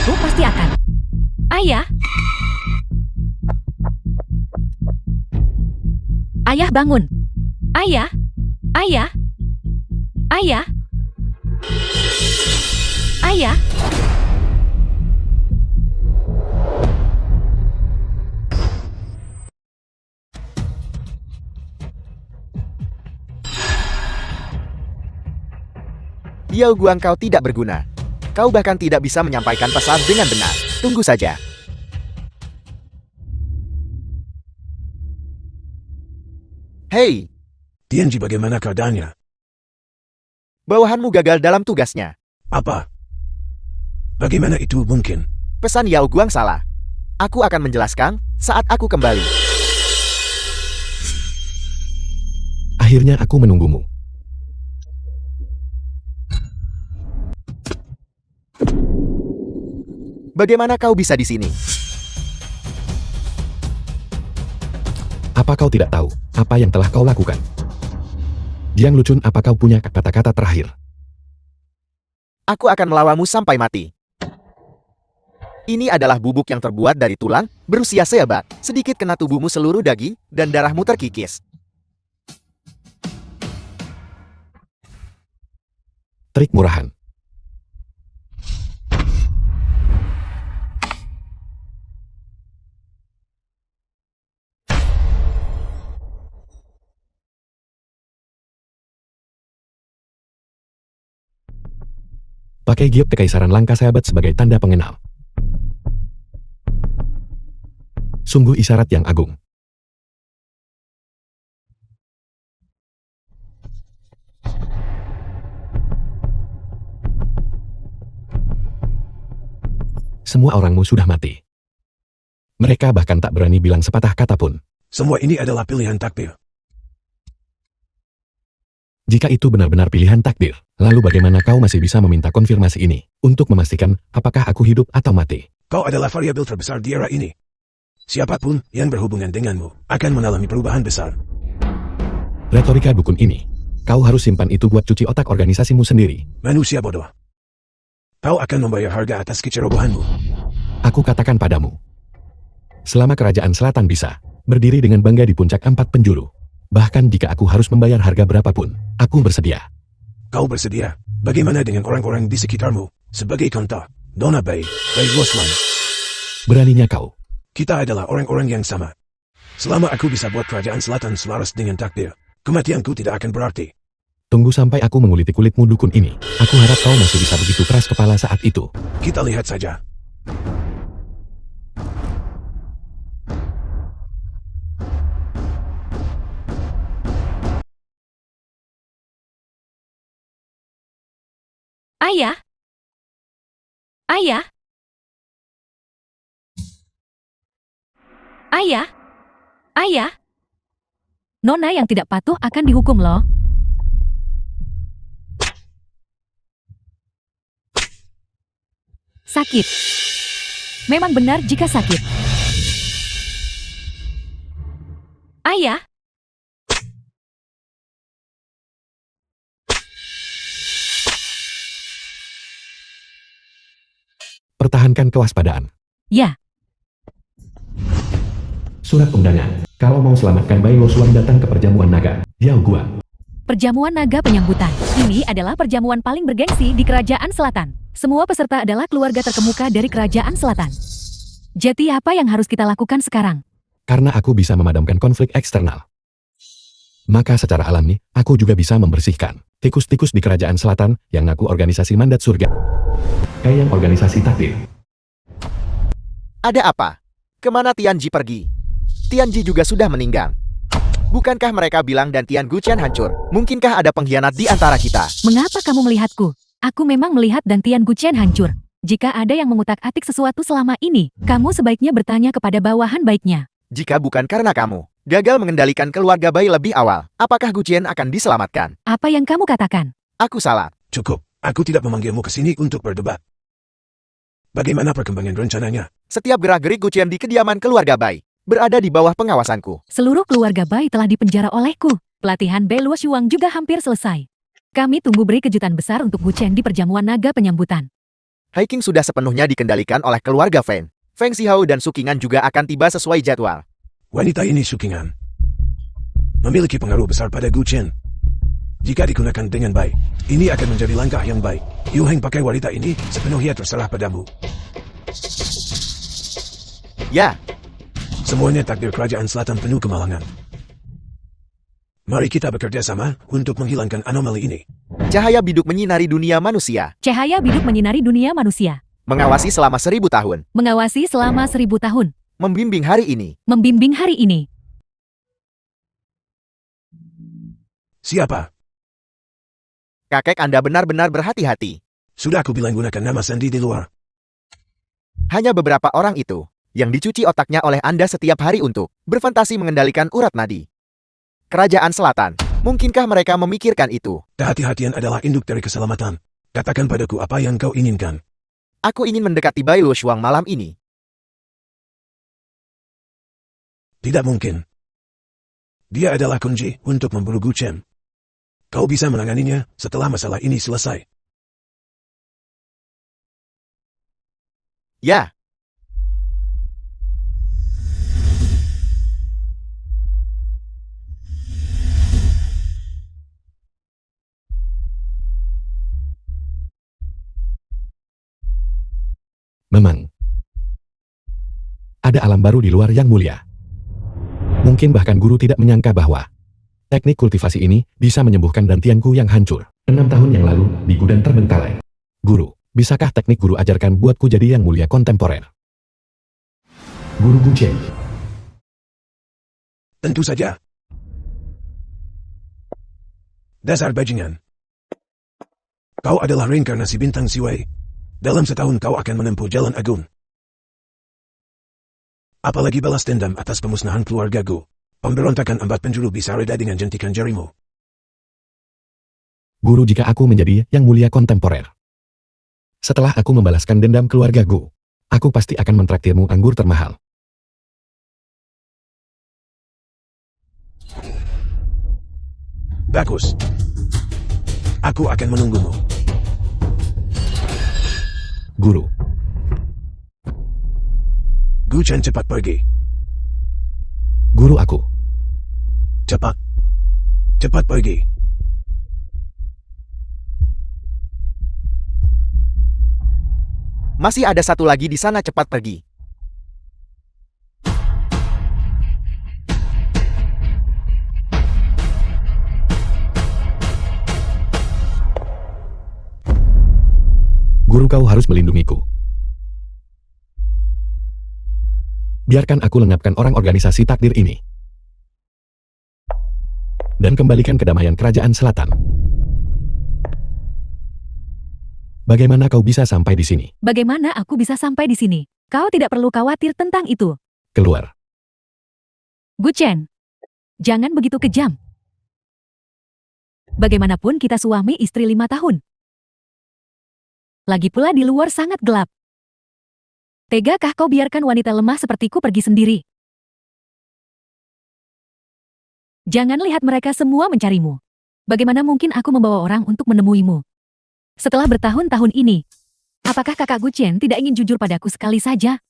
aku pasti akan. Ayah. Ayah bangun. Ayah. Ayah. Ayah. Ayah. Yao Guang, kau tidak berguna. Kau bahkan tidak bisa menyampaikan pesan dengan benar. Tunggu saja. Hei, Tianji, bagaimana keadaannya? bawahanmu gagal dalam tugasnya. Apa? Bagaimana itu mungkin? Pesan Yao Guang salah. Aku akan menjelaskan saat aku kembali. Akhirnya aku menunggumu. Bagaimana kau bisa di sini? Apa kau tidak tahu apa yang telah kau lakukan? Jiang Luchun, apa kau punya kata-kata terakhir? Aku akan melawanmu sampai mati. Ini adalah bubuk yang terbuat dari tulang, berusia seabad. Sedikit kena tubuhmu, seluruh daging, dan darahmu terkikis. Trik murahan. Pakai giok kekaisaran langka sahabat sebagai tanda pengenal. Sungguh isyarat yang agung. Semua orangmu sudah mati. Mereka bahkan tak berani bilang sepatah kata pun. Semua ini adalah pilihan takdir. Jika itu benar-benar pilihan takdir, lalu bagaimana kau masih bisa meminta konfirmasi ini untuk memastikan apakah aku hidup atau mati? Kau adalah variabel terbesar di era ini. Siapapun yang berhubungan denganmu akan mengalami perubahan besar. Retorika dukun ini, kau harus simpan itu buat cuci otak organisasimu sendiri. Manusia bodoh. Kau akan membayar harga atas kecerobohanmu. Aku katakan padamu, selama kerajaan selatan bisa berdiri dengan bangga di puncak 4 penjuru, bahkan jika aku harus membayar harga berapapun, aku bersedia. Kau bersedia? Bagaimana dengan orang-orang di sekitarmu? Sebagai contoh, Dona Bai, Bai Luoswan. Beraninya kau. Kita adalah orang-orang yang sama. Selama aku bisa buat kerajaan selatan selaras dengan takdir, kematianku tidak akan berarti. Tunggu sampai aku menguliti kulitmu dukun ini. Aku harap kau masih bisa begitu keras kepala saat itu. Kita lihat saja. Ayah. Ayah. Ayah. Ayah. Nona yang tidak patuh akan dihukum loh. Sakit. Memang benar jika sakit. Ayah. Pertahankan kewaspadaan. Ya. Surat undangan. Kalau mau selamatkan Bai Luoswan, datang ke perjamuan naga Yao Guang. Perjamuan naga penyambutan. Ini adalah perjamuan paling bergengsi di Kerajaan Selatan. Semua peserta adalah keluarga terkemuka dari Kerajaan Selatan. Jadi apa yang harus kita lakukan sekarang? Karena aku bisa memadamkan konflik eksternal, maka secara alami, aku juga bisa membersihkan tikus-tikus di Kerajaan Selatan yang ngaku organisasi mandat surga. Kayak yang organisasi takdir. Ada apa? Kemana Tianji pergi? Tianji juga sudah meninggal. Bukankah mereka bilang dan Tian Guqian hancur? Mungkinkah ada pengkhianat di antara kita? Mengapa kamu melihatku? Aku memang melihat dan Tian Guqian hancur. Jika ada yang mengutak-atik sesuatu selama ini, kamu sebaiknya bertanya kepada bawahan baiknya. Jika bukan karena kamu gagal mengendalikan keluarga Bai lebih awal, apakah Guqian akan diselamatkan? Apa yang kamu katakan? Aku salah. Cukup. Aku tidak memanggilmu ke sini untuk berdebat. Bagaimana perkembangan rencananya? Setiap gerak-gerik Guqian di kediaman keluarga Bai berada di bawah pengawasanku. Seluruh keluarga Bai telah dipenjara olehku. Pelatihan Bai Luoshuang juga hampir selesai. Kami tunggu beri kejutan besar untuk Guqian di perjamuan naga penyambutan. Hiking sudah sepenuhnya dikendalikan oleh keluarga Feng. Feng Xiao dan Sukingan juga akan tiba sesuai jadwal. Wanita ini Sukingan memiliki pengaruh besar pada Gu Chen. Jika digunakan dengan baik, ini akan menjadi langkah yang baik. Yu Heng pakai wanita ini sepenuhnya terserah padamu. Ya, Semuanya takdir kerajaan selatan penuh kemalangan. Mari kita bekerja sama untuk menghilangkan anomali ini. cahaya biduk menyinari dunia manusia. Cahaya biduk menyinari dunia manusia. Mengawasi selama 1000 tahun. Mengawasi selama 1000 tahun. Membimbing hari ini. Membimbing hari ini. Siapa? Kakek Anda benar-benar berhati-hati. Sudah aku bilang gunakan nama sandi di luar. Hanya beberapa orang itu yang dicuci otaknya oleh Anda setiap hari untuk berfantasi mengendalikan urat nadi. Kerajaan Selatan, mungkinkah mereka memikirkan itu? Kehati-hatian adalah induk dari keselamatan. Katakan padaku apa yang kau inginkan. Aku ingin mendekati Bai Lu Shuang malam ini. Tidak mungkin. Dia adalah kunci untuk memburu Gu Chen. Kau bisa menanganinya setelah masalah ini selesai. Ya, Memang. Ada alam baru di luar yang mulia. Mungkin bahkan guru tidak menyangka bahwa teknik kultivasi ini bisa menyembuhkan dantianku yang hancur. 6 tahun yang lalu, di gudang terbengkalai. Guru, bisakah teknik guru ajarkan buatku jadi yang mulia kontemporer? Guru Gu Chen. Tentu saja. Dasar bajingan. Kau adalah reinkarnasi bintang Siwei. Dalam setahun kau akan menempuh jalan agung. Apalagi balas dendam atas pemusnahan keluarga Gu. Pemberontakan empat penjuru bisa reda dengan jentikan jarimu. Guru, jika aku menjadi yang mulia kontemporer. Setelah aku membalaskan dendam keluarga Gu, aku pasti akan mentraktirmu anggur termahal. Bagus. Aku akan menunggumu. Guru, Gu Chen cepat pergi. guru aku. Cepat. Cepat pergi. masih ada satu lagi di sana, cepat pergi. Guru, kau harus melindungiku. Biarkan aku lenyapkan orang organisasi takdir ini. Dan kembalikan kedamaian kerajaan selatan. Bagaimana kau bisa sampai di sini? Bagaimana aku bisa sampai di sini? Kau tidak perlu khawatir tentang itu. Keluar. Gu Chen, jangan begitu kejam. Bagaimanapun kita suami istri 5 tahun. Lagi pula di luar sangat gelap. Tegakah kau biarkan wanita lemah sepertiku pergi sendiri? Jangan lihat mereka semua mencarimu. Bagaimana mungkin aku membawa orang untuk menemuimu? Setelah bertahun-tahun ini, apakah kakak Gu Chen tidak ingin jujur padaku sekali saja?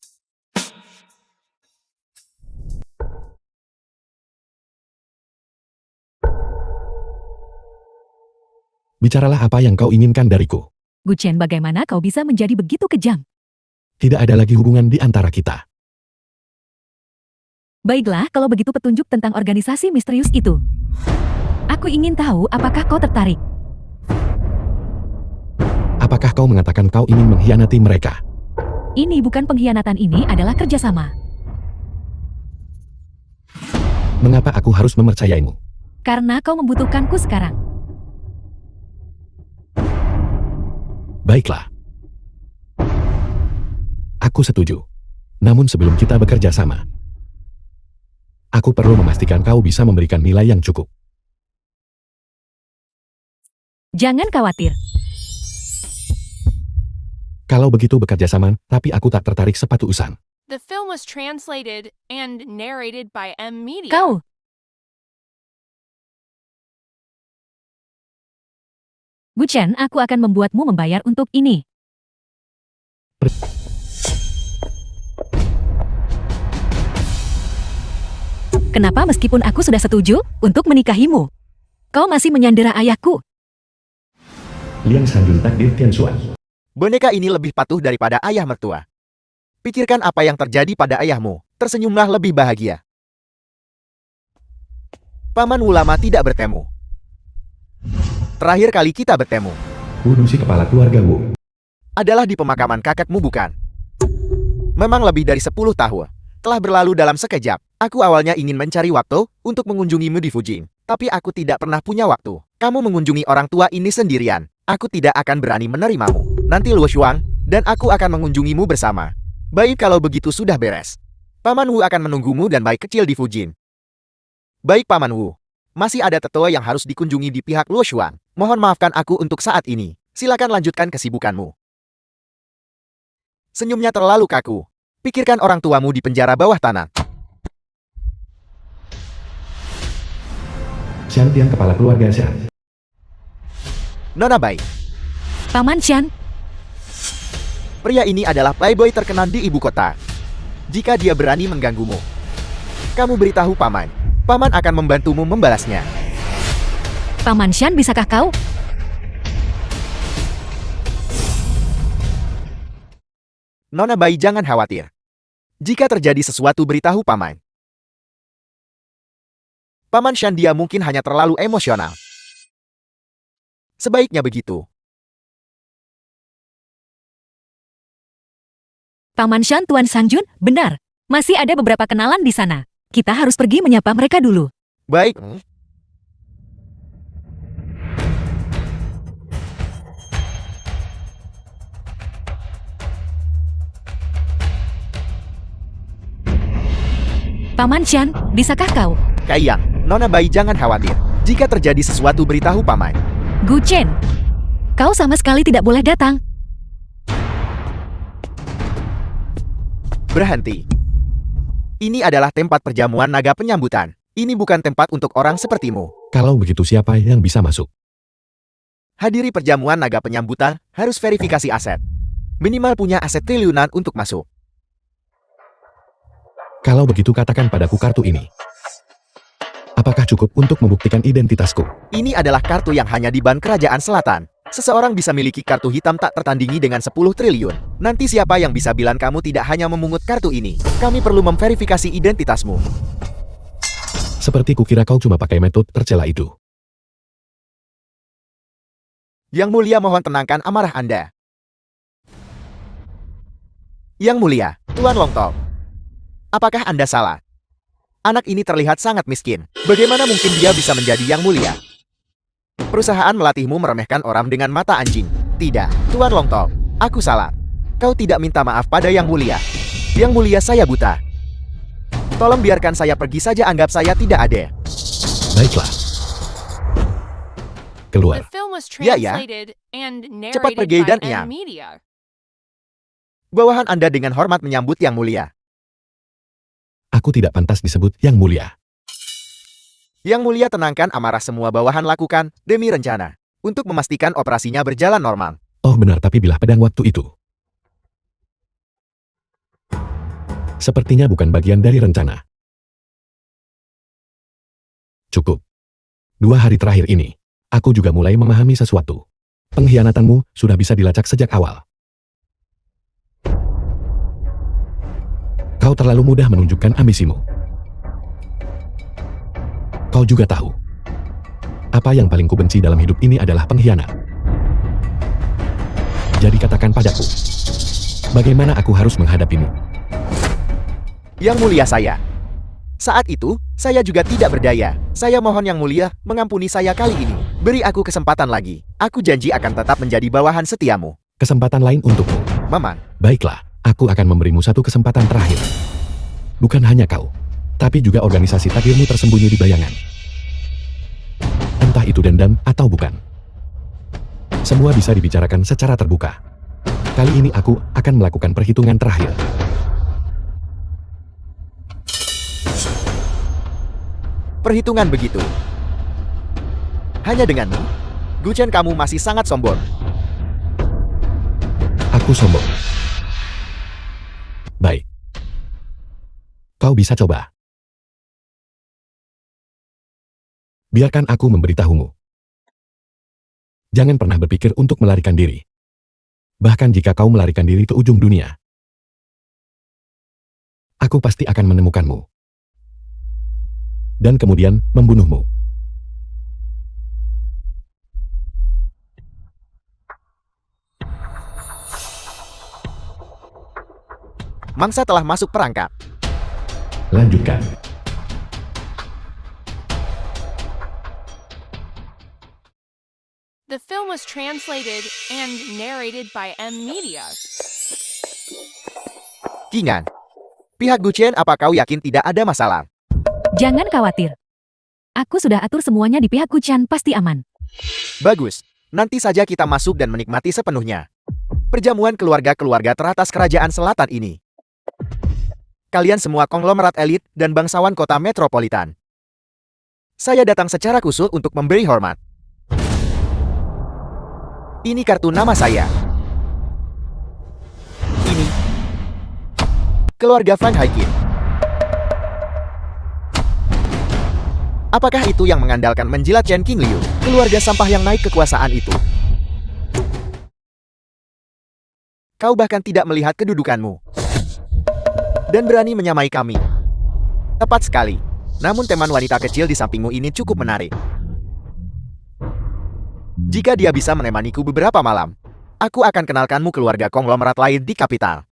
Bicaralah apa yang kau inginkan dariku. Gu Chen, bagaimana kau bisa menjadi begitu kejam? Tidak ada lagi hubungan di antara kita. Baiklah, kalau begitu petunjuk tentang organisasi misterius itu. Aku ingin tahu apakah kau tertarik. Apakah kau mengatakan kau ingin mengkhianati mereka? Ini bukan pengkhianatan, ini adalah kerjasama. Mengapa aku harus mempercayaimu? Karena kau membutuhkanku sekarang. Baiklah. Aku setuju. Namun sebelum kita bekerja sama, aku perlu memastikan kau bisa memberikan nilai yang cukup. Jangan khawatir. Kalau begitu bekerja sama, tapi aku tak tertarik sepatu usan. The film was translated and narrated by M Media. Kau. Gu Chen, aku akan membuatmu membayar untuk ini. Kenapa meskipun aku sudah setuju untuk menikahimu, kau masih menyandera ayahku? Liang Sanjun takdir Tianxuan. Boneka ini lebih patuh daripada ayah mertua. Pikirkan apa yang terjadi pada ayahmu. Tersenyumlah lebih bahagia. Paman Wu lama tidak bertemu. Terakhir kali kita bertemu Wudu si kepala keluarga Wu. adalah di pemakaman kakekmu, bukan? Memang lebih dari 10 tahun telah berlalu dalam sekejap. Aku awalnya ingin mencari waktu untuk mengunjungimu di Fujin, tapi aku tidak pernah punya waktu. Kamu mengunjungi orang tua ini sendirian. Aku tidak akan berani menerimamu. Nanti Luo Shuang dan aku akan mengunjungimu bersama. Baik, kalau begitu sudah beres. Paman Wu akan menunggumu dan bayi kecil di Fujin. Baik Paman Wu. Masih ada tetua yang harus dikunjungi di pihak Luo Shuang. Mohon maafkan aku untuk saat ini. Silakan lanjutkan kesibukanmu. Senyumnya terlalu kaku. Pikirkan orang tuamu di penjara bawah tanah. Xian Tian kepala keluarga Xian. Nona Bai, Paman Shan, pria ini adalah playboy terkenal di ibu kota. Jika dia berani mengganggumu, kamu beritahu Paman. Paman akan membantumu membalasnya. Paman Shan, bisakah kau? Nona Bai, jangan khawatir. Jika terjadi sesuatu, beritahu Paman. Paman Shan, dia mungkin hanya terlalu emosional. Sebaiknya begitu. Paman Shan, Tuan Sanjun, benar. Masih ada beberapa kenalan di sana. Kita harus pergi menyapa mereka dulu. Baik. Paman Shan, bisakah kau? Kaiyang, Nona Bai, jangan khawatir. Jika terjadi sesuatu, beritahu Paman. Gu Chen, kau sama sekali tidak boleh datang. Berhenti. Ini adalah tempat perjamuan naga penyambutan. Ini bukan tempat untuk orang sepertimu. Kalau begitu siapa yang bisa masuk? Hadiri perjamuan naga penyambutan harus verifikasi aset. Minimal punya aset triliunan untuk masuk. Kalau begitu katakan padaku kartu ini. Apakah cukup untuk membuktikan identitasku? Ini adalah kartu yang hanya di Ban Kerajaan Selatan. Seseorang bisa miliki kartu hitam tak tertandingi dengan 10 triliun. Nanti siapa yang bisa bilang kamu tidak hanya memungut kartu ini? Kami perlu memverifikasi identitasmu. Seperti kukira kau cuma pakai metode tercela itu. Yang Mulia, mohon tenangkan amarah Anda. Yang Mulia, Tuan Longtong. Apakah Anda salah? Anak ini terlihat sangat miskin. Bagaimana mungkin dia bisa menjadi Yang Mulia? Perusahaan melatihmu meremehkan orang dengan mata anjing. Tidak, Tuan Longtong. Aku salah. Kau tidak minta maaf pada Yang Mulia. Yang Mulia, saya buta. Tolong biarkan saya pergi saja, anggap saya tidak ada. Baiklah. Keluar. The film was Ya, ya. translated and Cepat narrated pergi by dan N Ian. Media. Bawahan Anda dengan hormat menyambut Yang Mulia. Aku tidak pantas disebut Yang Mulia. Yang Mulia, tenangkan amarah, semua bawahan lakukan demi rencana. Untuk memastikan operasinya berjalan normal. Oh benar, tapi bila pedang waktu itu. Sepertinya bukan bagian dari rencana. Cukup. 2 hari terakhir ini, aku juga mulai memahami sesuatu. Pengkhianatanmu sudah bisa dilacak sejak awal. Kau terlalu mudah menunjukkan ambisimu. Kau juga tahu. Apa yang paling kubenci dalam hidup ini adalah pengkhianat. Jadi katakan padaku, bagaimana aku harus menghadapimu? Yang Mulia, saya. Saat itu, saya juga tidak berdaya. Saya mohon Yang Mulia mengampuni saya kali ini. Beri aku kesempatan lagi. Aku janji akan tetap menjadi bawahan setiamu. Kesempatan lain untukmu. Mamang. Baiklah, aku akan memberimu satu kesempatan terakhir. Bukan hanya kau, tapi juga organisasi takdirmu tersembunyi di bayangan. Entah itu dendam atau bukan. Semua bisa dibicarakan secara terbuka. Kali ini aku akan melakukan perhitungan terakhir. Perhitungan begitu. Hanya denganmu, Gu Chen, kamu masih sangat sombong. Aku sombong. Kau bisa coba. Biarkan aku memberitahumu. Jangan pernah berpikir untuk melarikan diri. Bahkan jika kau melarikan diri ke ujung dunia, aku pasti akan menemukanmu. Dan kemudian membunuhmu. Mangsa telah masuk perangkap. Lanjutkan. The film was translated and narrated by M Media. Kingan. Pihak Guchen, apa kau yakin tidak ada masalah? Jangan khawatir. Aku sudah atur semuanya di pihak Guchen, pasti aman. Bagus. Nanti saja kita masuk dan menikmati sepenuhnya perjamuan keluarga-keluarga teratas kerajaan selatan ini. Kalian semua konglomerat elit dan bangsawan kota metropolitan. Saya datang secara khusus untuk memberi hormat. Ini kartu nama saya. Ini keluarga Frank Haikin. Apakah itu yang mengandalkan menjilat Chen King Liu, keluarga sampah yang naik kekuasaan itu? Kau bahkan tidak melihat kedudukanmu dan berani menyamai kami. Tepat sekali. Namun teman wanita kecil di sampingmu ini cukup menarik. Jika dia bisa menemaniku beberapa malam, aku akan kenalkanmu keluarga konglomerat lain di kapital.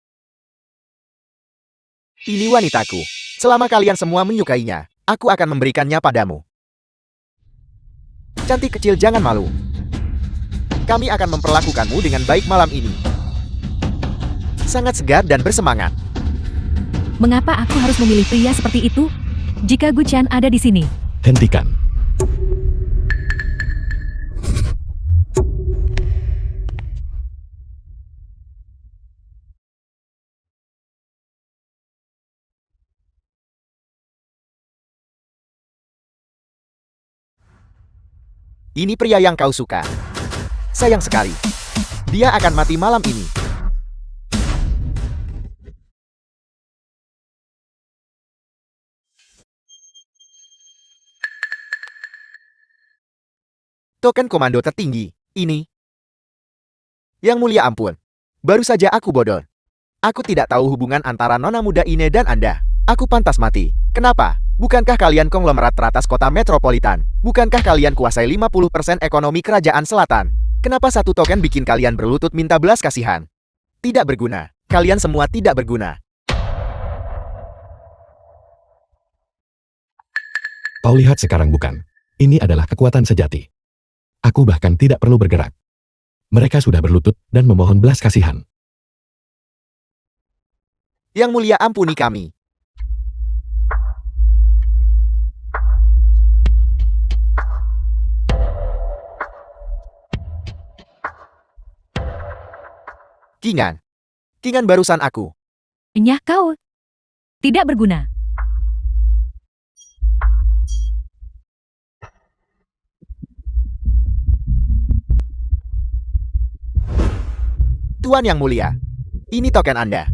Ini wanitaku. Selama kalian semua menyukainya, aku akan memberikannya padamu. Cantik kecil, jangan malu. Kami akan memperlakukanmu dengan baik malam ini. Sangat segar dan bersemangat. Mengapa aku harus memilih pria seperti itu? Jika Guchen ada di sini. Hentikan. Ini pria yang kau suka. Sayang sekali. Dia akan mati malam ini. Token komando tertinggi. Ini. Yang mulia, ampun. Baru saja aku bodoh. Aku tidak tahu hubungan antara nona muda ini dan Anda. Aku pantas mati. Kenapa? Bukankah kalian konglomerat teratas kota metropolitan? Bukankah kalian kuasai 50% ekonomi kerajaan selatan? Kenapa satu token bikin kalian berlutut minta belas kasihan? Tidak berguna. Kalian semua tidak berguna. Kau lihat sekarang bukan? Ini adalah kekuatan sejati. Aku bahkan tidak perlu bergerak. Mereka sudah berlutut dan memohon belas kasihan. Yang mulia, ampuni kami. Kingan barusan aku. Nyah kau. Tidak berguna. Tuan yang mulia, ini token Anda.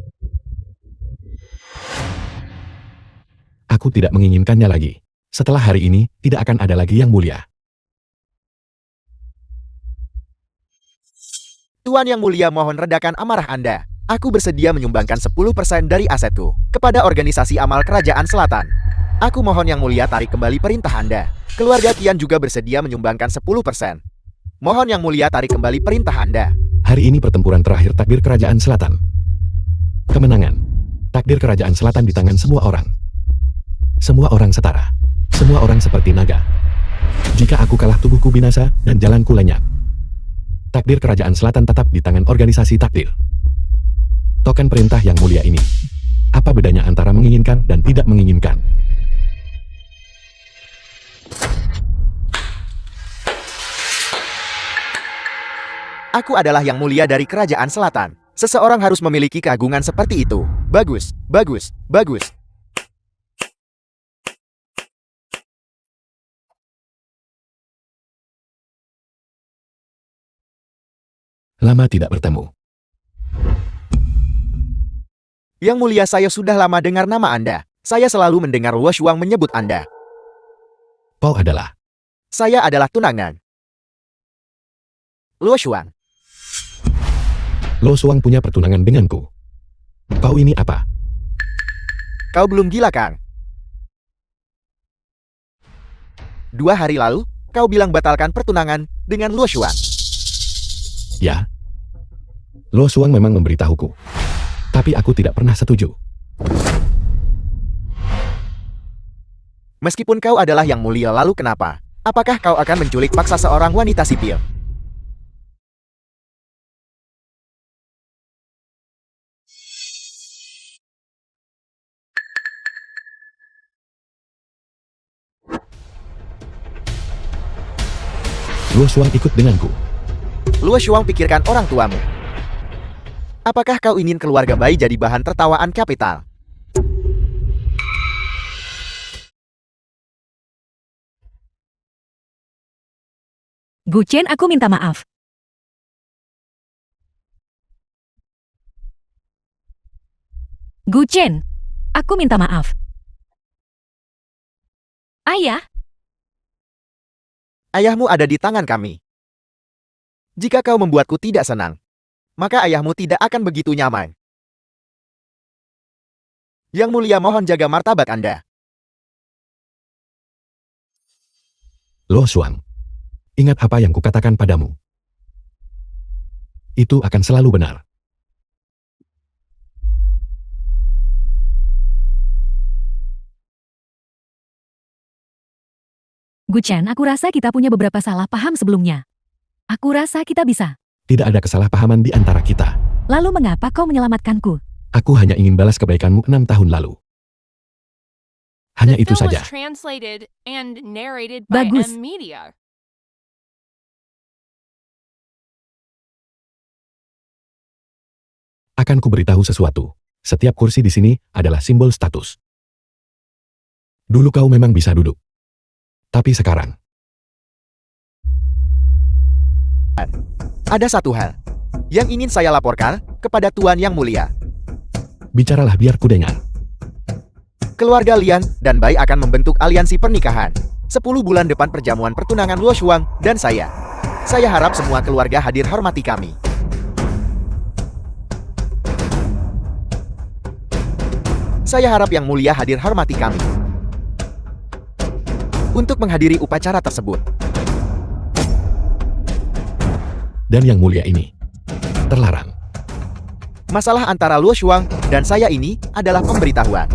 Aku tidak menginginkannya lagi. Setelah hari ini, tidak akan ada lagi yang mulia. Tuan yang mulia, mohon redakan amarah Anda. Aku bersedia menyumbangkan 10% dari asetku kepada organisasi amal kerajaan selatan. Aku mohon yang mulia tarik kembali perintah Anda. Keluarga Tian juga bersedia menyumbangkan 10%. Mohon yang mulia tarik kembali perintah Anda. Hari ini pertempuran terakhir takdir kerajaan selatan. Kemenangan. Takdir kerajaan selatan di tangan semua orang. Semua orang setara. Semua orang seperti naga. Jika aku kalah, tubuhku binasa dan jalanku lenyap. Takdir kerajaan selatan tetap di tangan organisasi takdir. Token perintah yang mulia ini. Apa bedanya antara menginginkan dan tidak menginginkan? Aku adalah yang mulia dari kerajaan selatan. Seseorang harus memiliki keagungan seperti itu. Bagus, bagus, bagus. Lama tidak bertemu. Yang mulia, saya sudah lama dengar nama Anda. Saya selalu mendengar Luo Shuang menyebut Anda. Kau adalah. Saya adalah tunangan Luo Shuang. Lo Suang punya pertunangan denganku. Kau ini apa? Kau belum gila, Kang? 2 hari lalu, kau bilang batalkan pertunangan dengan Luo Shuang. Ya. Lo Suang memang memberitahuku. Tapi aku tidak pernah setuju. Meskipun kau adalah yang mulia, lalu kenapa? Apakah kau akan menculik paksa seorang wanita sipil? Lo Suang ikut denganku. Luo Shuang, pikirkan orang tuamu. Apakah kau ingin keluarga bayi jadi bahan tertawaan kapital? Gu Chen, aku minta maaf. Gu Chen, aku minta maaf. Ayah, Ayahmu ada di tangan kami. Jika kau membuatku tidak senang, maka ayahmu tidak akan begitu nyaman. Yang mulia, mohon jaga martabat Anda. Lo Suang. Ingat apa yang kukatakan padamu. Itu akan selalu benar. Gu Chen, aku rasa kita punya beberapa salah paham sebelumnya. Aku rasa kita bisa. Tidak ada kesalahpahaman di antara kita. Lalu mengapa kau menyelamatkanku? Aku hanya ingin balas kebaikanmu 6 tahun lalu. Hanya The itu film saja. was translated and narrated by Bagus. M Media. Akan kuberitahu sesuatu. Setiap kursi di sini adalah simbol status. Dulu kau memang bisa duduk. Tapi sekarang, Ada satu hal yang ingin saya laporkan kepada Tuan Yang Mulia. bicaralah biar ku dengar. Keluarga Lian dan Bai akan membentuk aliansi pernikahan 10 bulan depan perjamuan pertunangan Luo Shuang dan saya. Saya harap semua keluarga hadir, hormati kami. Saya harap Yang Mulia hadir, hormati kami. Untuk menghadiri upacara tersebut. Dan yang mulia ini terlarang. Masalah antara Luo Shuang dan saya ini adalah pemberitahuan.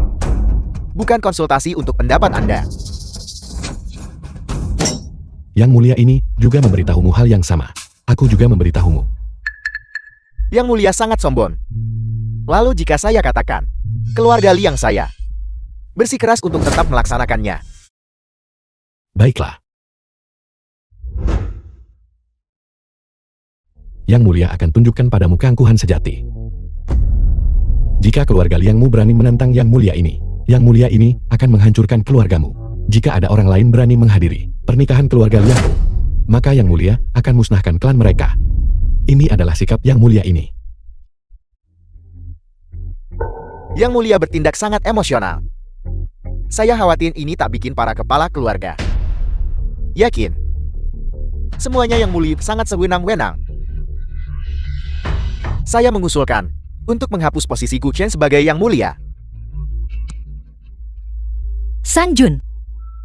Bukan konsultasi untuk pendapat Anda. Yang mulia ini juga memberitahumu hal yang sama. Aku juga memberitahumu. Yang Mulia sangat sombong. Lalu jika saya katakan, keluarga Liang saya bersikeras untuk tetap melaksanakannya. Baiklah. Yang mulia akan tunjukkan padamu keangkuhan sejati. Jika keluarga Liangmu berani menantang yang mulia ini akan menghancurkan keluargamu. Jika ada orang lain berani menghadiri pernikahan keluarga Liangmu, maka yang mulia akan musnahkan klan mereka. Ini adalah sikap yang mulia ini. Yang Mulia bertindak sangat emosional. Saya khawatir ini tak bikin para kepala keluarga yakin. Semuanya Yang Mulia sangat sewenang-wenang. Saya mengusulkan untuk menghapus posisi Gu Chen sebagai Yang Mulia. Sang Jun,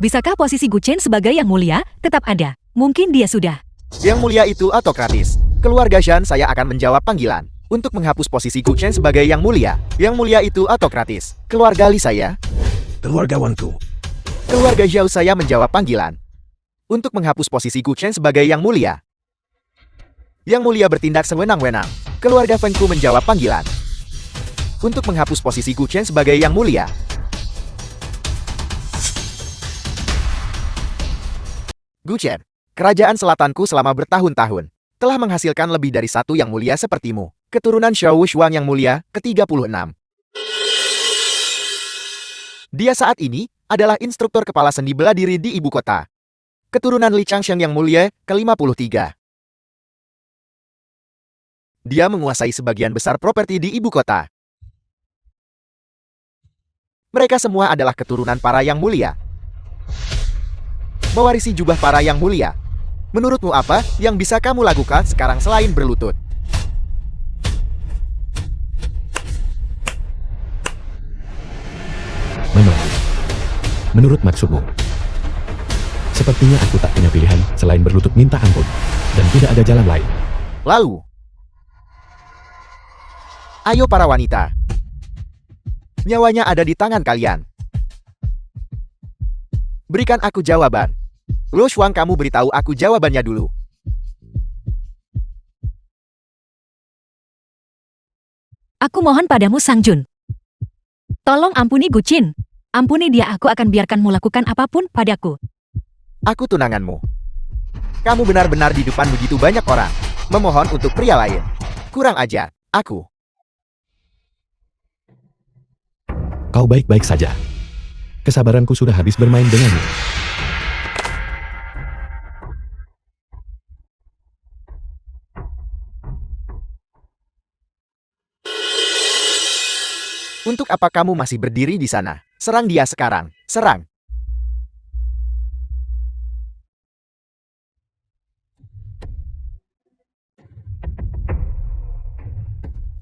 bisakah posisi Gu Chen sebagai Yang Mulia tetap ada? Mungkin dia sudah. Yang Mulia itu autokratis. Keluarga Shan, saya akan menjawab panggilan untuk menghapus posisi Gu Chen sebagai Yang Mulia. Yang Mulia itu autokratis. Keluarga Li saya, Keluarga Wanku. keluarga Zhao, saya menjawab panggilan untuk menghapus posisi Gu Chen sebagai Yang Mulia. Yang Mulia bertindak sewenang-wenang. Keluarga Fengku menjawab panggilan untuk menghapus posisi Gu Chen sebagai Yang Mulia. Gu Chen, kerajaan selatanku selama bertahun-tahun telah menghasilkan lebih dari satu Yang Mulia sepertimu. Keturunan Xiao Wushuang Yang Mulia ke-36. Dia saat ini adalah instruktur kepala sendi bela diri di ibu kota. Keturunan Li Changsheng Yang Mulia ke-53. Dia menguasai sebagian besar properti di ibu kota. Mereka semua adalah keturunan para yang mulia. Mewarisi jubah para yang mulia. Menurutmu apa yang bisa kamu lakukan sekarang selain berlutut? Menolak. Menurut maksudmu, sepertinya aku tak punya pilihan selain berlutut minta ampun, dan tidak ada jalan lain. Lalu, ayo para wanita. Nyawanya ada di tangan kalian. Berikan aku jawaban. Lo Shuang, kamu beritahu aku jawabannya dulu. Aku mohon padamu Sang Jun. Tolong ampuni Gu Qin. Ampuni dia, aku akan biarkanmu lakukan apapun padaku. Aku tunanganmu. Kamu benar-benar di depan begitu banyak orang. Memohon untuk pria lain. Kurang ajar, aku. Kau baik-baik saja. Kesabaranku sudah habis bermain denganmu. Untuk apa kamu masih berdiri di sana? Serang dia sekarang. Serang.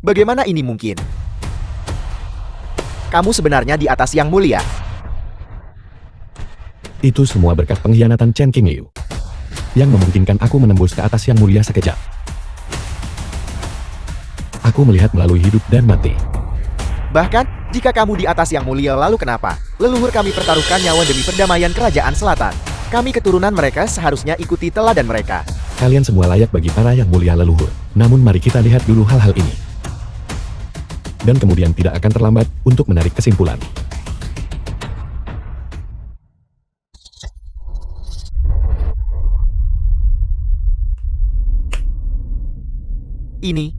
Bagaimana ini mungkin? Kamu sebenarnya di atas yang mulia. Itu semua berkat pengkhianatan Chen Qingyu, yang memungkinkan aku menembus ke atas yang mulia sekejap. Aku melihat melalui hidup dan mati. Bahkan, jika kamu di atas yang mulia, lalu kenapa? Leluhur kami pertaruhkan nyawa demi perdamaian kerajaan selatan. Kami keturunan mereka seharusnya ikuti teladan mereka. Kalian semua layak bagi para yang mulia leluhur. Namun mari kita lihat dulu hal-hal ini. Dan kemudian tidak akan terlambat untuk menarik kesimpulan. Ini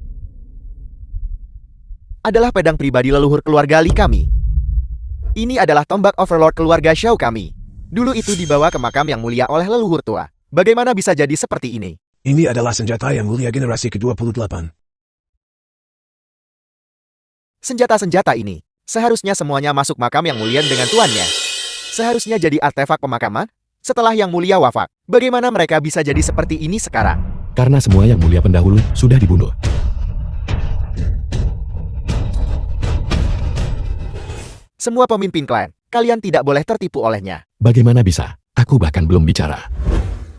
adalah pedang pribadi leluhur keluarga Li kami. Ini adalah tombak Overlord keluarga Xiao kami. Dulu itu dibawa ke makam yang mulia oleh leluhur tua. Bagaimana bisa jadi seperti ini? Ini adalah senjata yang mulia generasi ke-28. Senjata-senjata ini seharusnya semuanya masuk makam yang mulia dengan tuannya. Seharusnya jadi artefak pemakaman setelah yang mulia wafat. Bagaimana mereka bisa jadi seperti ini sekarang? Karena semua yang mulia pendahulu sudah dibunuh. Semua pemimpin klan, kalian tidak boleh tertipu olehnya. Bagaimana bisa? Aku bahkan belum bicara.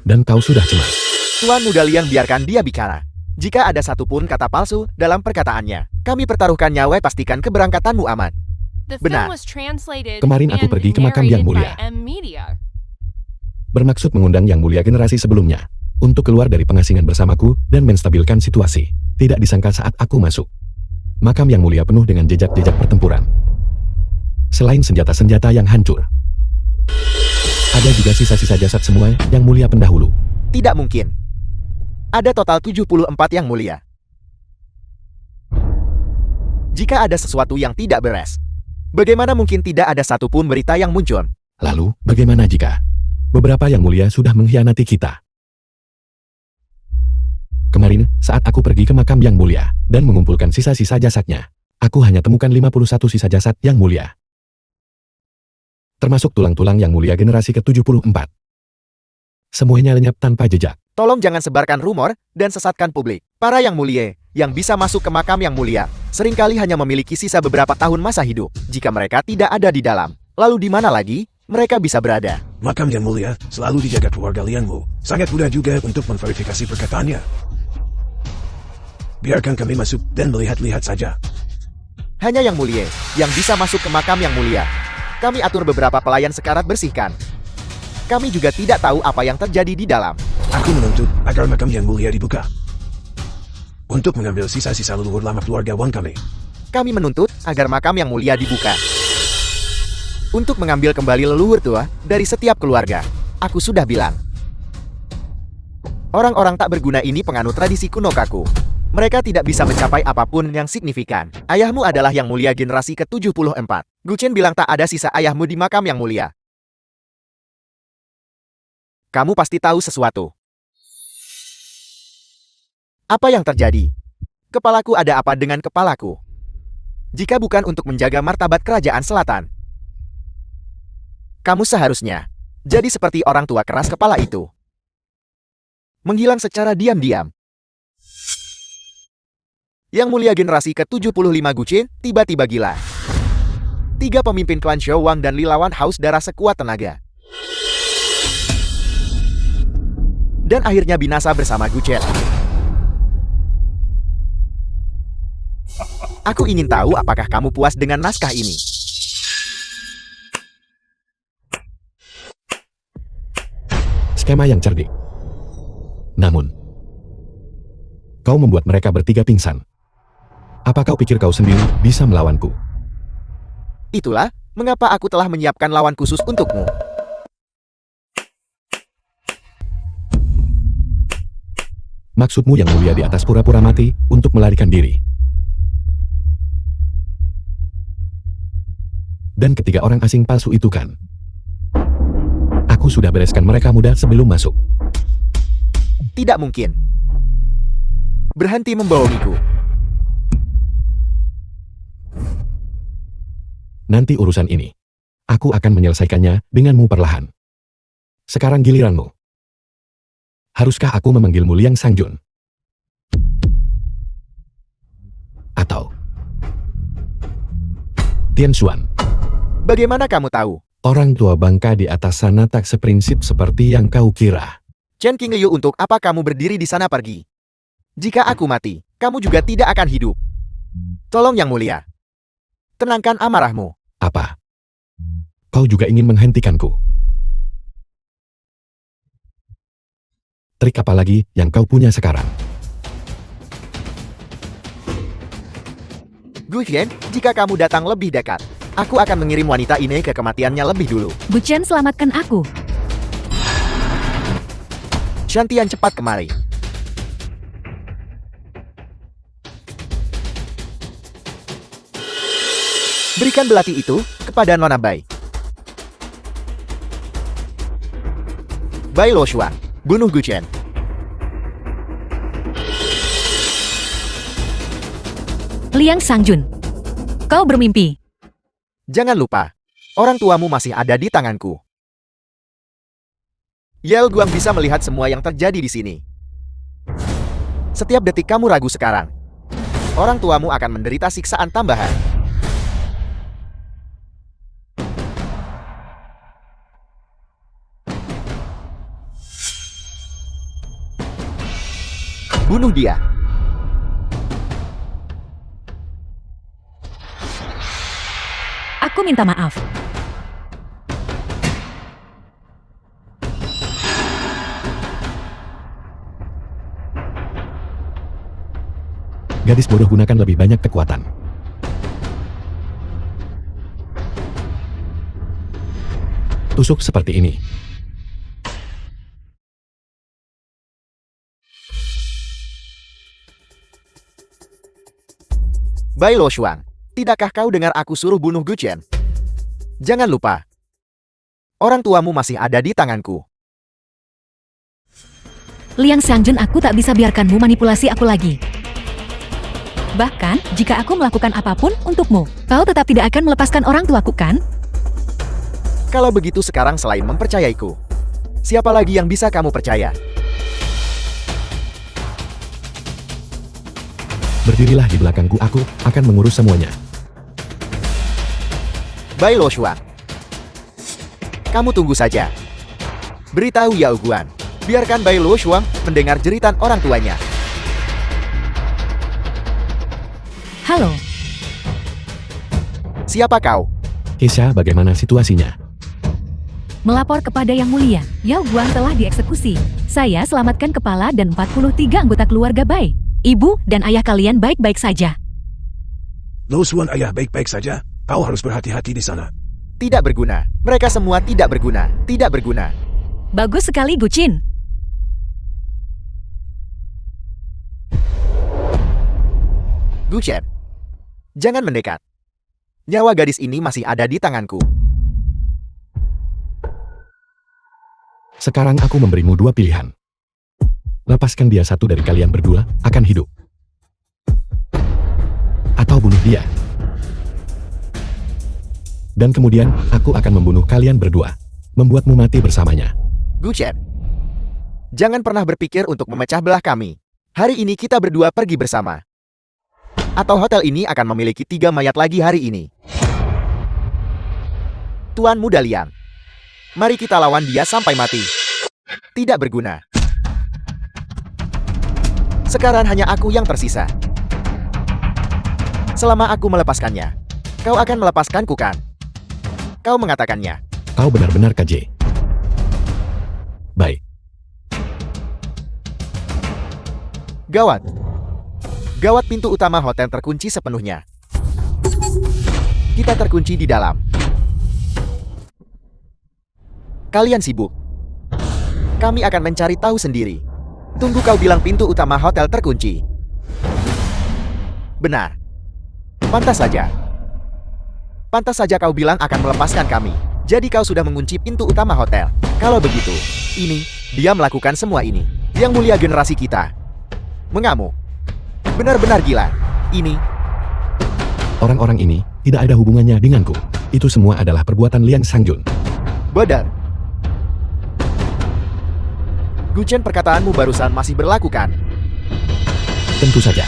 Dan kau sudah cemas. Tuan Muda Liang, biarkan dia bicara. Jika ada satupun kata palsu dalam perkataannya, kami pertaruhkan nyawa, pastikan keberangkatanmu aman. The Benar. film was translated Kemarin aku and pergi ke makam yang narrated mulia. by M Media. Bermaksud mengundang yang mulia generasi sebelumnya untuk keluar dari pengasingan bersamaku dan menstabilkan situasi. Tidak disangka saat aku masuk, makam yang mulia penuh dengan jejak-jejak pertempuran. Selain senjata-senjata yang hancur, ada juga sisa-sisa jasad semua yang mulia pendahulu. Tidak mungkin. Ada total 74 yang mulia. Jika ada sesuatu yang tidak beres, bagaimana mungkin tidak ada satupun berita yang muncul? Lalu, bagaimana jika beberapa yang mulia sudah mengkhianati kita? Kemarin, saat aku pergi ke makam yang mulia dan mengumpulkan sisa-sisa jasadnya, aku hanya temukan 51 sisa jasad yang mulia. Termasuk tulang-tulang yang mulia generasi ke-74. Semuanya lenyap tanpa jejak. Tolong jangan sebarkan rumor dan sesatkan publik. Para yang mulia yang bisa masuk ke makam yang mulia seringkali hanya memiliki sisa beberapa tahun masa hidup. Jika mereka tidak ada di dalam, lalu di mana lagi mereka bisa berada? Makam yang mulia selalu dijaga keluarga Liangmu. Sangat mudah juga untuk memverifikasi perkataannya. Biarkan kami masuk dan melihat-lihat saja. Hanya yang mulia yang bisa masuk ke makam yang mulia. Kami atur beberapa pelayan sekarat bersihkan. Kami juga tidak tahu apa yang terjadi di dalam. Aku menuntut agar makam yang mulia dibuka untuk mengambil sisa-sisa leluhur lama keluarga Wang kami. Kami menuntut agar makam yang mulia dibuka untuk mengambil kembali leluhur tua dari setiap keluarga. Aku sudah bilang. Orang-orang tak berguna ini penganut tradisi kuno kaku. Mereka tidak bisa mencapai apapun yang signifikan. Ayahmu adalah yang mulia generasi ke-74. Gu Chen bilang tak ada sisa ayahmu di makam yang mulia. Kamu pasti tahu sesuatu. Apa yang terjadi? Kepalaku ada apa dengan kepalaku? Jika bukan untuk menjaga martabat kerajaan selatan, Kamu seharusnya jadi seperti orang tua keras kepala itu. Menghilang secara diam-diam. Yang mulia generasi ke-75 Guqin tiba-tiba gila. 3 pemimpin klan Shou Wang dan Lilawan haus darah sekuat tenaga. Dan akhirnya binasa bersama Guqin. Aku ingin tahu apakah kamu puas dengan naskah ini. Skema yang cerdik. Namun, kau membuat mereka bertiga pingsan. Apa kau pikir kau sendiri bisa melawanku? Itulah mengapa aku telah menyiapkan lawan khusus untukmu. Maksudmu yang mulia di atas pura-pura mati untuk melarikan diri. Dan ketiga orang asing palsu itu kan? Aku sudah bereskan mereka muda sebelum masuk. Tidak mungkin. Berhenti membohongiku. Nanti urusan ini, aku akan menyelesaikannya denganmu perlahan. Sekarang giliranmu. Haruskah aku memanggilmu Liang Sangjun? Atau Tian Xuan? Bagaimana kamu tahu? Orang tua bangka di atas sana tak seprinsip seperti yang kau kira. Chen Qingliu, untuk apa kamu berdiri di sana pergi? Jika aku mati, kamu juga tidak akan hidup. Tolong Yang Mulia. Tenangkan amarahmu. Apa? Kau juga ingin menghentikanku? Trik apa lagi yang kau punya sekarang? Guqian, jika kamu datang lebih dekat, aku akan mengirim wanita ini ke kematiannya lebih dulu. Guqian, selamatkan aku. Shantian, cepat kemari. Berikan belati itu kepada Nona Bai. Bai Lo Shuang, bunuh Guqian. Liang Sangjun, kau bermimpi. Jangan lupa, orang tuamu masih ada di tanganku. Yel Guang bisa melihat semua yang terjadi di sini. Setiap detik kamu ragu sekarang, orang tuamu akan menderita siksaan tambahan. Bunuh dia. Aku minta maaf. Gadis bodoh, gunakan lebih banyak kekuatan. Tusuk seperti ini. Bai Lo Shuang, tidakkah kau dengar aku suruh bunuh Guqian? Jangan lupa, orang tuamu masih ada di tanganku. Liang Sangjun, aku tak bisa biarkanmu manipulasi aku lagi. Bahkan, jika aku melakukan apapun untukmu, kau tetap tidak akan melepaskan orang tuaku, kan? Kalau begitu sekarang selain mempercayaiku, siapa lagi yang bisa kamu percaya? Berdirilah di belakangku, aku akan mengurus semuanya. Bai Lo Shuang, kamu tunggu saja. Beritahu Yao Guan, biarkan Bai Lo Shuang mendengar jeritan orang tuanya. Halo, Siapa kau? Keisha, bagaimana situasinya? melapor kepada Yang Mulia, Yao Guan telah dieksekusi. Saya selamatkan kepala dan 43 anggota keluarga Bai. Ibu dan ayah kalian baik-baik saja. Lo Shuan, ayah baik-baik saja. Kau harus berhati-hati di sana. Tidak berguna. Mereka semua tidak berguna. Tidak berguna. Bagus sekali, Guqin. Guqian, jangan mendekat. Nyawa gadis ini masih ada di tanganku. Sekarang aku memberimu dua pilihan. Lepaskan dia, satu dari kalian berdua akan hidup. Atau bunuh dia. Dan kemudian, aku akan membunuh kalian berdua. Membuatmu mati bersamanya. Gu Chen, jangan pernah berpikir untuk memecah belah kami. Hari ini kita berdua pergi bersama. Atau hotel ini akan memiliki 3 mayat lagi hari ini. Tuan Muda Liang, mari kita lawan dia sampai mati. Tidak berguna. Sekarang hanya aku yang tersisa. Selama aku melepaskannya, kau akan melepaskanku kan? Kau mengatakannya. Kau benar-benar KJ. Baik. Gawat. Gawat, pintu utama hotel terkunci sepenuhnya. Kita terkunci di dalam. Kalian sibuk. Kami akan mencari tahu sendiri. Tunggu, kau bilang pintu utama hotel terkunci. Benar. Pantas saja. Pantas saja kau bilang akan melepaskan kami. Jadi kau sudah mengunci pintu utama hotel. Kalau begitu, ini, dia melakukan semua ini. Yang mulia generasi kita. Mengamuk. Benar-benar gila. Ini. Orang-orang ini tidak ada hubungannya denganku. Itu semua adalah perbuatan Liang Sangjun. Bodoh. Gu Chen, perkataanmu barusan masih berlaku kan? Tentu saja.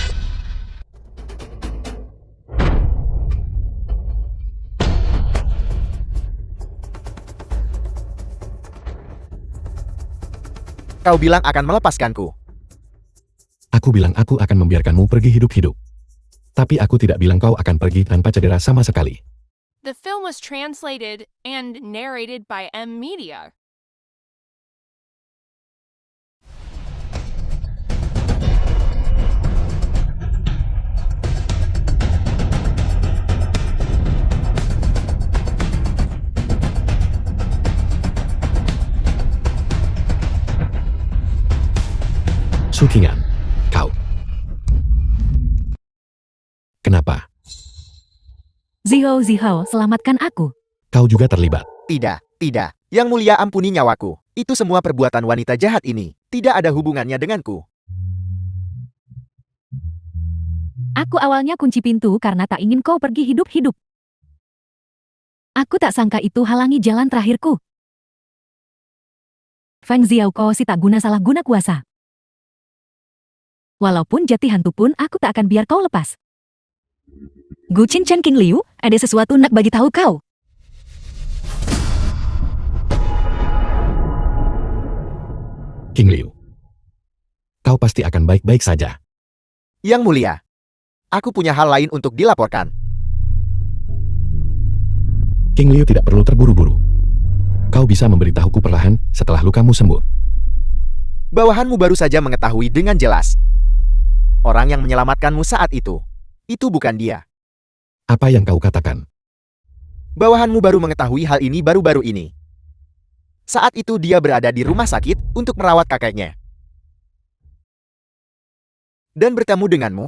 Kau bilang akan melepaskanku. Aku bilang aku akan membiarkanmu pergi hidup-hidup. Tapi aku tidak bilang kau akan pergi tanpa cedera sama sekali. The film was translated and narrated by M Media. Sukingan, kau. Kenapa? Zihao, selamatkan aku. Kau juga terlibat. Tidak, tidak. Yang mulia, ampuni nyawaku. Itu semua perbuatan wanita jahat ini. Tidak ada hubungannya denganku. Aku awalnya kunci pintu karena tak ingin kau pergi hidup-hidup. Aku tak sangka itu halangi jalan terakhirku. Feng Xiao, kau si tak guna salah guna kuasa. Walaupun jati hantu pun aku tak akan biar kau lepas. Gu Chen King Liu, ada sesuatu nak bagi tahu kau. King Liu. Kau pasti akan baik-baik saja. Yang mulia, aku punya hal lain untuk dilaporkan. King Liu tidak perlu terburu-buru. Kau bisa memberitahuku perlahan setelah lukamu sembuh. Bawahanmu baru saja mengetahui dengan jelas. Orang yang menyelamatkanmu saat itu bukan dia. Apa yang kau katakan? Bawahanmu baru mengetahui hal ini baru-baru ini. Saat itu dia berada di rumah sakit untuk merawat kakeknya. Dan bertemu denganmu.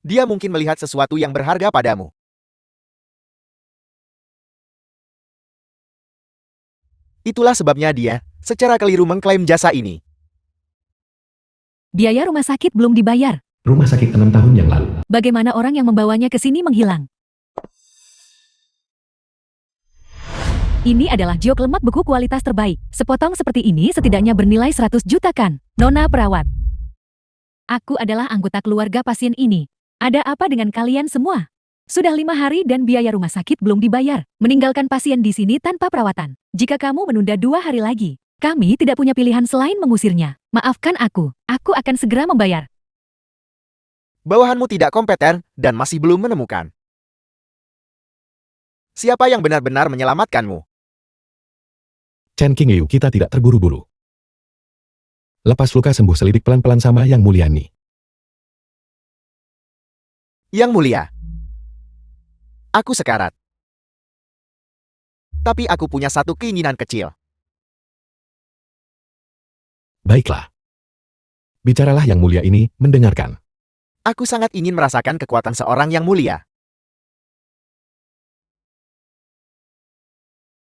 Dia mungkin melihat sesuatu yang berharga padamu. Itulah sebabnya dia secara keliru mengklaim jasa ini. Biaya rumah sakit belum dibayar. Rumah sakit 6 tahun yang lalu. Bagaimana orang yang membawanya ke sini menghilang? Ini adalah jok lemak beku kualitas terbaik. Sepotong seperti ini setidaknya bernilai 100 juta kan? Nona perawat. Aku adalah anggota keluarga pasien ini. Ada apa dengan kalian semua? Sudah 5 hari dan biaya rumah sakit belum dibayar. Meninggalkan pasien di sini tanpa perawatan. Jika kamu menunda 2 hari lagi, kami tidak punya pilihan selain mengusirnya. Maafkan aku akan segera membayar. Bawahanmu tidak kompeten dan masih belum menemukan siapa yang benar-benar menyelamatkanmu. Chen King Liu, kita tidak terburu-buru. Lepas luka sembuh selidik pelan-pelan sama Yang Mulia Ni. Yang mulia, aku sekarat. Tapi aku punya satu keinginan kecil. Baiklah. Bicaralah Yang Mulia ini mendengarkan. Aku sangat ingin merasakan kekuatan seorang yang mulia.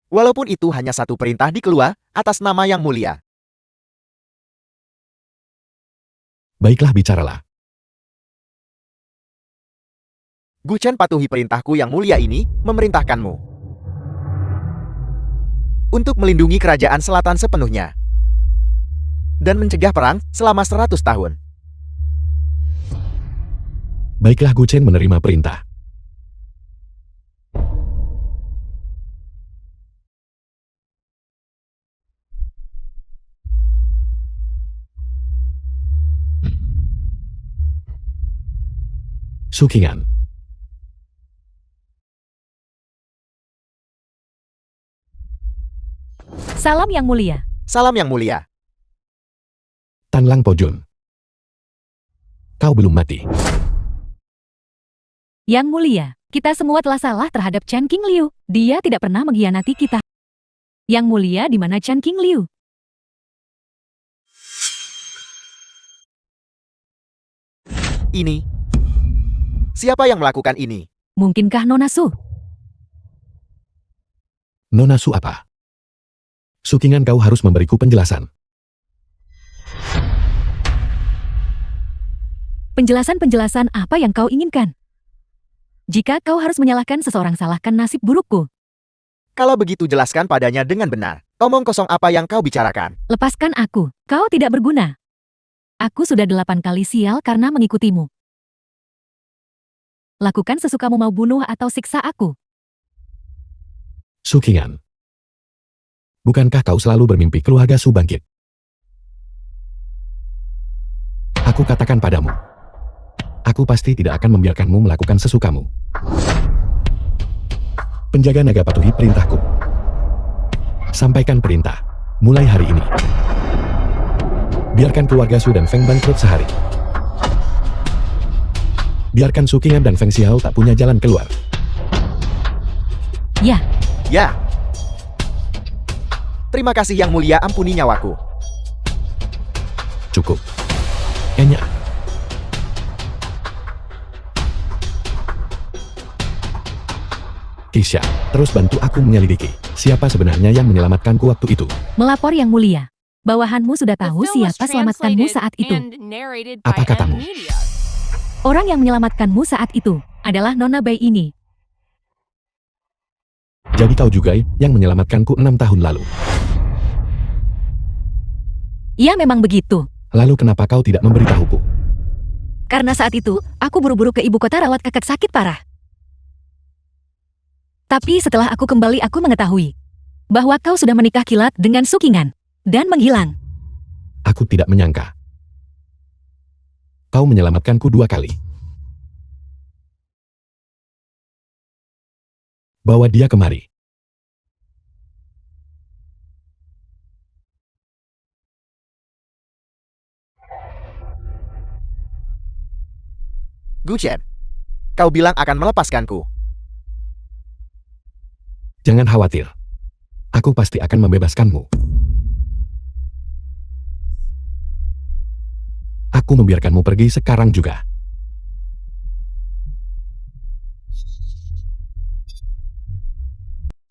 Walaupun itu hanya satu perintah dikeluar atas nama yang mulia. Baiklah, bicaralah. Gu Chen, patuhi perintahku yang mulia ini, memerintahkanmu. untuk melindungi kerajaan selatan sepenuhnya dan mencegah perang selama 100 tahun. Baiklah, Gu Chen menerima perintah. Sukingan. Salam Yang Mulia. Salam Yang Mulia. Tanlang Pojun. Kau belum mati. Yang Mulia, kita semua telah salah terhadap Chen Qingliu. Dia tidak pernah mengkhianati kita. Yang Mulia, di mana Chen Qingliu? Ini. Siapa yang melakukan ini? Mungkinkah Nona Su? Nona Su apa? Sukingan, kau harus memberiku penjelasan. Penjelasan-penjelasan apa yang kau inginkan? Jika kau harus menyalahkan seseorang, salahkan nasib burukku. Kalau begitu jelaskan padanya dengan benar. Omong kosong apa yang kau bicarakan? Lepaskan aku, kau tidak berguna. Aku sudah 8 kali sial karena mengikutimu. Lakukan sesukamu, mau bunuh atau siksa aku. Sukingan. Bukankah kau selalu bermimpi keluarga Su bangkit? Aku katakan padamu. Aku pasti tidak akan membiarkanmu melakukan sesukamu. Penjaga naga, patuhi perintahku. Sampaikan perintah. Mulai hari ini. Biarkan keluarga Su dan Feng bangkrut sehari. Biarkan Sukingan dan Feng Xiao tak punya jalan keluar. Ya, Ya. Terima kasih Yang Mulia, ampuni nyawaku. Cukup. Enya. Kisha, terus bantu aku menyelidiki siapa sebenarnya yang menyelamatkanku waktu itu. melapor Yang Mulia. Bawahanmu sudah The tahu film was siapa selamatkanmu translated saat itu. and narrated by Apa katamu? M-Media. Orang yang menyelamatkanmu saat itu adalah Nona Bai ini. Jadi kau juga yang menyelamatkanku 6 tahun lalu. Ya, memang begitu. Lalu kenapa kau tidak memberitahuku? Karena saat itu, aku buru-buru ke ibu kota rawat kakak sakit parah. Tapi setelah aku kembali, aku mengetahui bahwa kau sudah menikah kilat dengan Sukingan dan menghilang. Aku tidak menyangka. Kau menyelamatkanku 2 kali. Bawa dia kemari. Gu Chen, kau bilang akan melepaskanku. Jangan khawatir. Aku pasti akan membebaskanmu. Aku membiarkanmu pergi sekarang juga.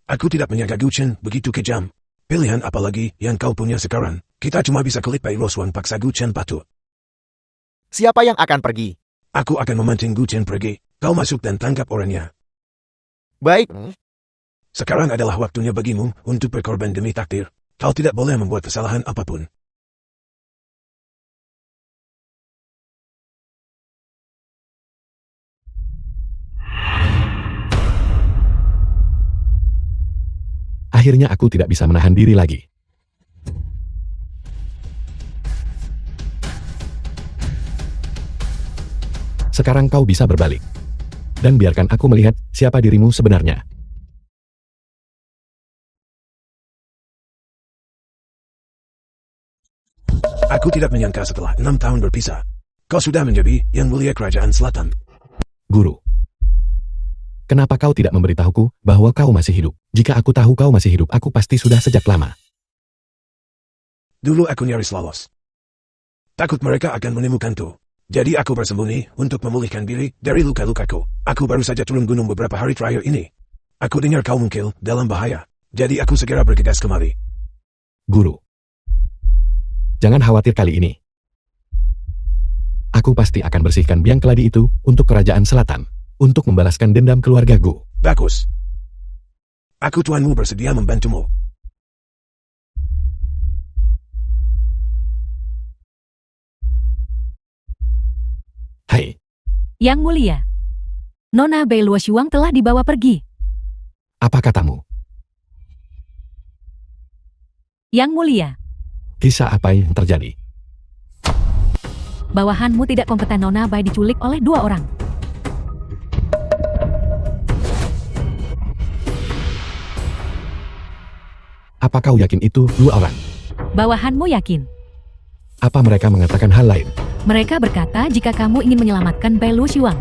Aku tidak menyangka Gu Chen begitu kejam. Pilihan apa lagi yang kau punya sekarang? Kita cuma bisa kelipai Roswan paksa Gu Chen patuh. Siapa yang akan pergi? Aku akan memancing Gu Chen pergi. Kau masuk dan tangkap orangnya. Baik. Sekarang adalah waktunya bagimu untuk berkorban demi takdir. Kau tidak boleh membuat kesalahan apapun. Akhirnya aku tidak bisa menahan diri lagi. Sekarang kau bisa berbalik. Dan biarkan aku melihat siapa dirimu sebenarnya. Aku tidak menyangka setelah 6 tahun berpisah. Kau sudah menjadi Yang Mulia Kerajaan Selatan. Guru. Kenapa kau tidak memberitahuku bahwa kau masih hidup? Jika aku tahu kau masih hidup, aku pasti sudah sejak lama. Dulu aku nyaris lolos. Takut mereka akan menemukanku. Jadi aku bersembunyi untuk memulihkan diri dari luka-lukaku. Aku baru saja turun gunung beberapa hari terakhir ini. Aku dengar kau mungkin dalam bahaya. Jadi aku segera bergegas kemari. Guru. Jangan khawatir kali ini. Aku pasti akan bersihkan biang keladi itu untuk Kerajaan Selatan. Untuk membalaskan dendam keluarga Gu. Bagus. Aku tuanmu bersedia membantumu. Yang mulia, Nona Bei Luoshuang telah dibawa pergi. Apa katamu? Yang mulia, Kisah apa yang terjadi? bawahanmu tidak kompeten. Nona Bai diculik oleh 2 orang. Apa kau yakin itu 2 orang? Bawahanmu yakin? Apa mereka mengatakan hal lain? Mereka berkata jika kamu ingin menyelamatkan Bai Luoshuang.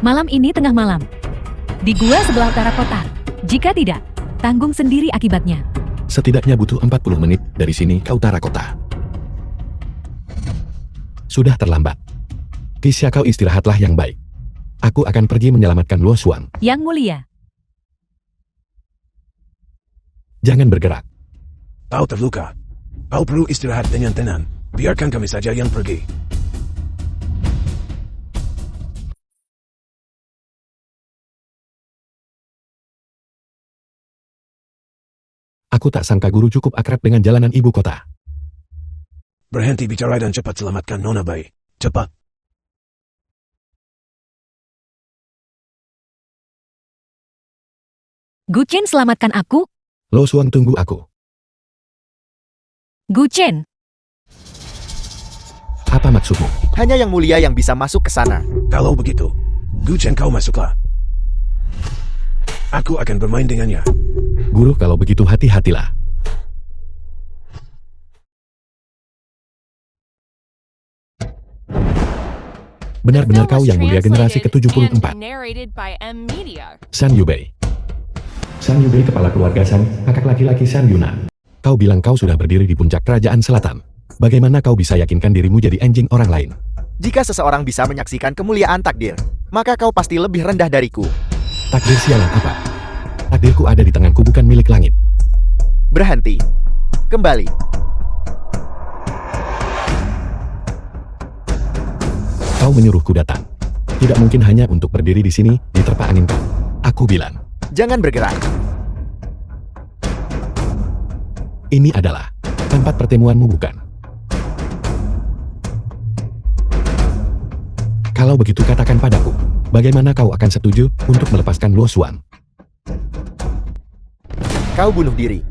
Malam ini tengah malam. Di gua sebelah utara kota. Jika tidak, tanggung sendiri akibatnya. Setidaknya butuh 40 menit dari sini ke utara kota. Sudah terlambat. Kisah kau istirahatlah yang baik. Aku akan pergi menyelamatkan Luoshuang. Yang mulia, Jangan bergerak. Kau terluka. Kau perlu istirahat dengan tenang. Biarkan kami saja yang pergi. Aku tak sangka guru cukup akrab dengan jalanan ibu kota. Berhenti bicara dan cepat selamatkan Nona Bai. Cepat. Gu Chen selamatkan aku. Luoshuang tunggu aku. Gu Chen, Apa maksudmu? Hanya yang mulia yang bisa masuk ke sana. Kalau begitu, Gu Chen kau masuklah. Aku akan bermain dengannya. Guru kalau begitu hati-hatilah. Benar-benar kau was yang mulia generasi translated ke-74. and narrated by M Media. San Yubei. San Yubei kepala keluarga San, kakak laki-laki San Yunan. Kau bilang kau sudah berdiri di puncak kerajaan selatan. Bagaimana kau bisa yakinkan dirimu jadi anjing orang lain? Jika seseorang bisa menyaksikan kemuliaan takdir, maka kau pasti lebih rendah dariku. Takdir sialan apa? Takdirku ada di tanganku bukan milik langit. Berhenti. Kembali. Kau menyuruhku datang. Tidak mungkin hanya untuk berdiri di sini, diterpa angin kau. Aku bilang, Jangan bergerak. ini adalah tempat pertemuanmu bukan? Kalau begitu katakan padaku, bagaimana kau akan setuju untuk melepaskan Luoshuang? Kau bunuh diri.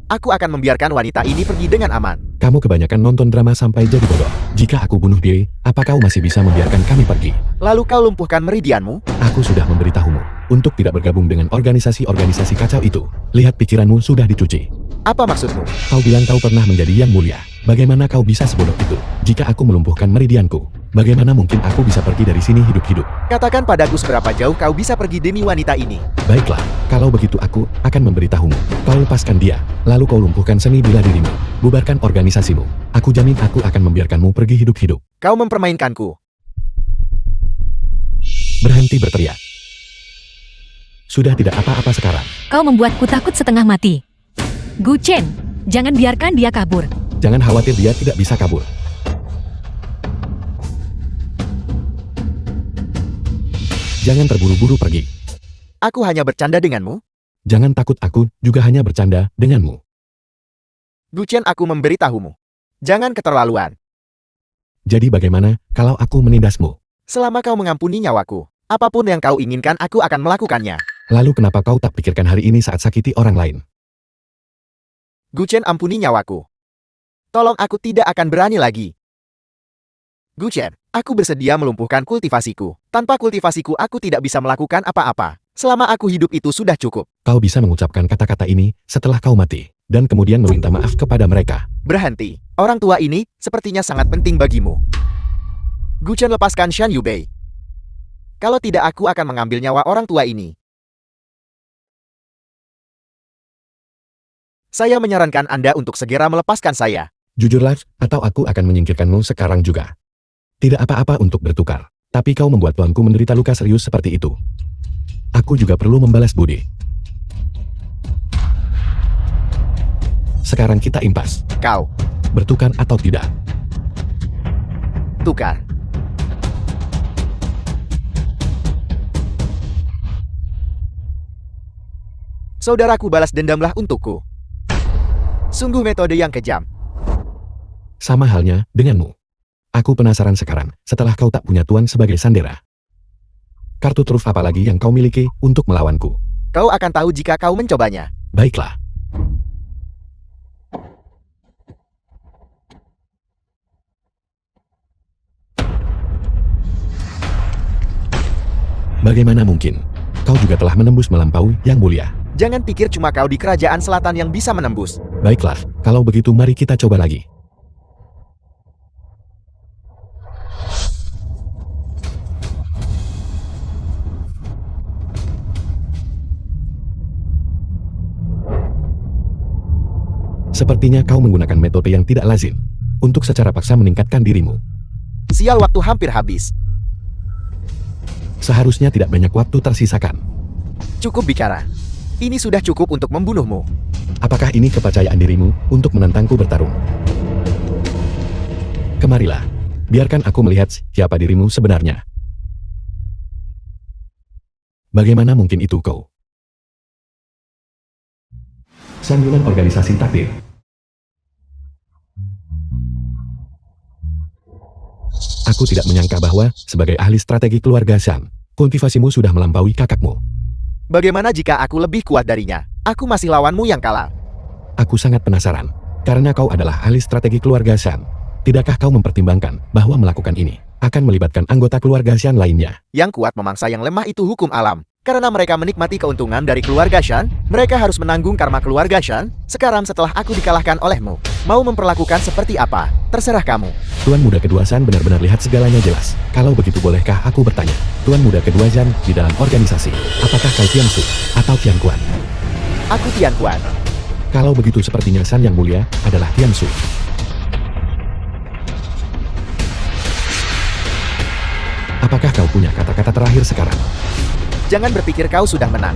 Aku akan membiarkan wanita ini pergi dengan aman. Kamu kebanyakan nonton drama sampai jadi bodoh. Jika aku bunuh diri, apa kau masih bisa membiarkan kami pergi? Lalu kau lumpuhkan meridianmu? Aku sudah memberitahumu untuk tidak bergabung dengan organisasi-organisasi kacau itu. Lihat pikiranmu sudah dicuci. Apa maksudmu? Kau bilang kau pernah menjadi yang mulia. Bagaimana kau bisa sebodoh itu? Jika aku melumpuhkan meridianku, bagaimana mungkin aku bisa pergi dari sini hidup-hidup? Katakan padaku seberapa jauh kau bisa pergi demi wanita ini. Baiklah, kalau begitu aku akan memberitahumu. Kau lepaskan dia, lalu kau lumpuhkan seni bela dirimu. Bubarkan organisasimu. Aku jamin aku akan membiarkanmu pergi hidup-hidup. Kau mempermainkanku. Berhenti berteriak. Sudah tidak apa-apa sekarang. kau membuatku takut setengah mati. Gu Chen, jangan biarkan dia kabur. Jangan khawatir, dia tidak bisa kabur. Jangan terburu-buru pergi. Aku hanya bercanda denganmu. Jangan takut, aku juga hanya bercanda denganmu. Gu Chen, aku memberitahumu. Jangan keterlaluan. Jadi bagaimana kalau aku menindasmu? Selama kau mengampuni nyawaku, apapun yang kau inginkan aku akan melakukannya. Lalu kenapa kau tak pikirkan hari ini saat sakiti orang lain? Gu Chen, ampuni nyawaku. Tolong, aku tidak akan berani lagi. Gu Chen, aku bersedia melumpuhkan kultivasiku. Tanpa kultivasiku aku tidak bisa melakukan apa-apa. Selama aku hidup itu sudah cukup. Kau bisa mengucapkan kata-kata ini setelah kau mati, dan kemudian meminta maaf kepada mereka. Berhenti. Orang tua ini sepertinya sangat penting bagimu. Gu Chen, lepaskan Shan Yubei. Kalau tidak aku akan mengambil nyawa orang tua ini. Saya menyarankan Anda untuk segera melepaskan saya. Jujurlah, atau aku akan menyingkirkanmu sekarang juga. Tidak apa-apa untuk bertukar. Tapi kau membuat tuanku menderita luka serius seperti itu. Aku juga perlu membalas budi. Sekarang kita impas. Kau, Bertukar atau tidak? tukar. Saudaraku, balas dendamlah untukku. Sungguh metode yang kejam. Sama halnya denganmu. Aku penasaran sekarang, setelah kau tak punya tuan sebagai sandera. Kartu truf apa lagi yang kau miliki untuk melawanku? Kau akan tahu jika kau mencobanya. Baiklah. Bagaimana mungkin? Kau juga telah menembus melampaui Yang Mulia. Jangan pikir cuma kau di kerajaan selatan yang bisa menembus. Baiklah, kalau begitu mari kita coba lagi. Sepertinya kau menggunakan metode yang tidak lazim untuk secara paksa meningkatkan dirimu. Sial, waktu hampir habis. Seharusnya tidak banyak waktu tersisakan. Cukup bicara. Ini sudah cukup untuk membunuhmu. Apakah ini kepercayaan dirimu untuk menantangku bertarung? Kemarilah, biarkan aku melihat siapa dirimu sebenarnya. Bagaimana mungkin itu kau? Sandunan organisasi takdir. Aku tidak menyangka bahwa, sebagai ahli strategi keluarga Shan, kultivasimu sudah melampaui kakakmu. Bagaimana jika aku lebih kuat darinya? Aku masih lawanmu yang kalah. Aku sangat penasaran, karena kau adalah ahli strategi keluarga Shan. Tidakkah kau mempertimbangkan bahwa melakukan ini akan melibatkan anggota keluarga Shan lainnya? Yang kuat memangsa yang lemah itu hukum alam. Karena mereka menikmati keuntungan dari keluarga Shan, mereka harus menanggung karma keluarga Shan. Sekarang setelah aku dikalahkan olehmu, mau memperlakukan seperti apa? Terserah kamu. Tuan Muda Kedua Shan benar-benar lihat segalanya jelas. Kalau begitu bolehkah aku bertanya? Tuan Muda Kedua Shan di dalam organisasi, apakah kau Tian Su atau Tian Kuan? Aku Tian Kuan. Kalau begitu sepertinya Shan yang mulia adalah Tian Su. Apakah kau punya kata-kata terakhir sekarang? Jangan berpikir kau sudah menang.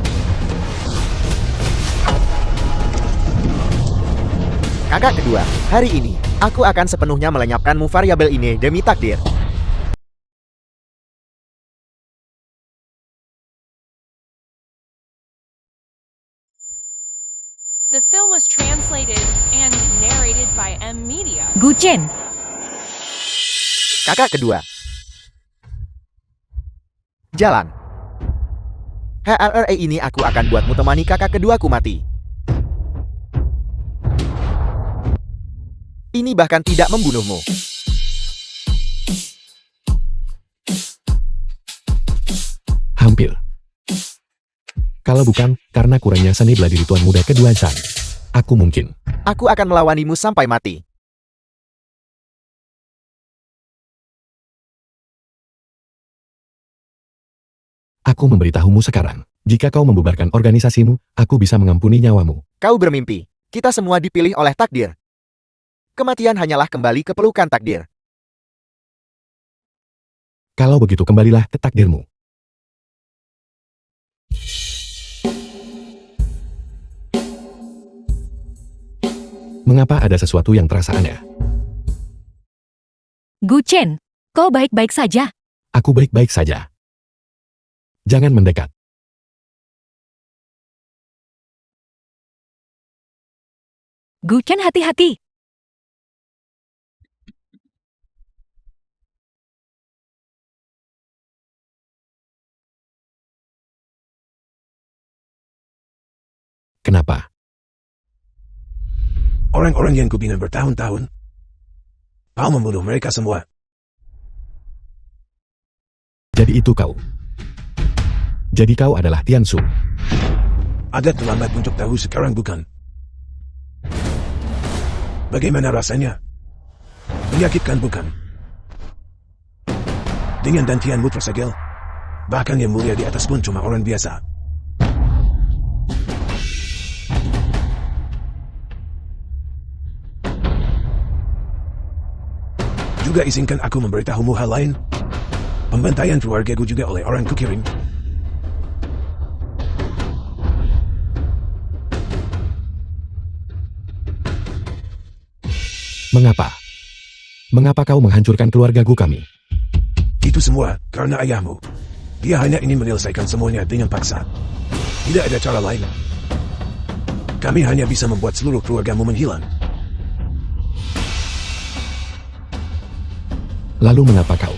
Kakak kedua, hari ini, aku akan sepenuhnya melenyapkanmu variabel ini demi takdir. The film was translated and narrated by M Media. Gu Chen, Kakak kedua. Jalan. HRRE ini aku akan buatmu temani kakak keduaku mati. Ini bahkan tidak membunuhmu. Hampir. Kalau bukan, karena kurangnya seni bela diri Tuan Muda Kedua Shan, aku mungkin. Aku akan melawanimu sampai mati. Aku memberitahumu sekarang, jika kau membubarkan organisasimu, aku bisa mengampuni nyawamu. Kau bermimpi. Kita semua dipilih oleh takdir. Kematian hanyalah kembali ke pelukan takdir. Kalau begitu kembalilah ke takdirmu. Mengapa ada sesuatu yang terasa aneh? Gu Chen, kau baik-baik saja. Aku baik-baik saja. Jangan mendekat. Gu Chen, hati-hati. Kenapa? Orang-orang yang kubina bertahun-tahun. Kau membunuh mereka semua. Jadi itu kau. Jadi kau adalah Tian Su. Agak terlambat untuk tahu sekarang bukan? Bagaimana rasanya? Menyakitkan bukan? Dengan dantianmu tersegel. Bahkan yang mulia di atas pun cuma orang biasa. Juga izinkan aku memberitahumu hal lain. Pembantaian keluargaku juga oleh orang kukirim. Mengapa? Mengapa kau menghancurkan keluargaku kami? Itu semua karena ayahmu. Dia hanya ingin menyelesaikan semuanya dengan paksa. Tidak ada cara lain. Kami hanya bisa membuat seluruh keluargamu menghilang. Lalu mengapa kau?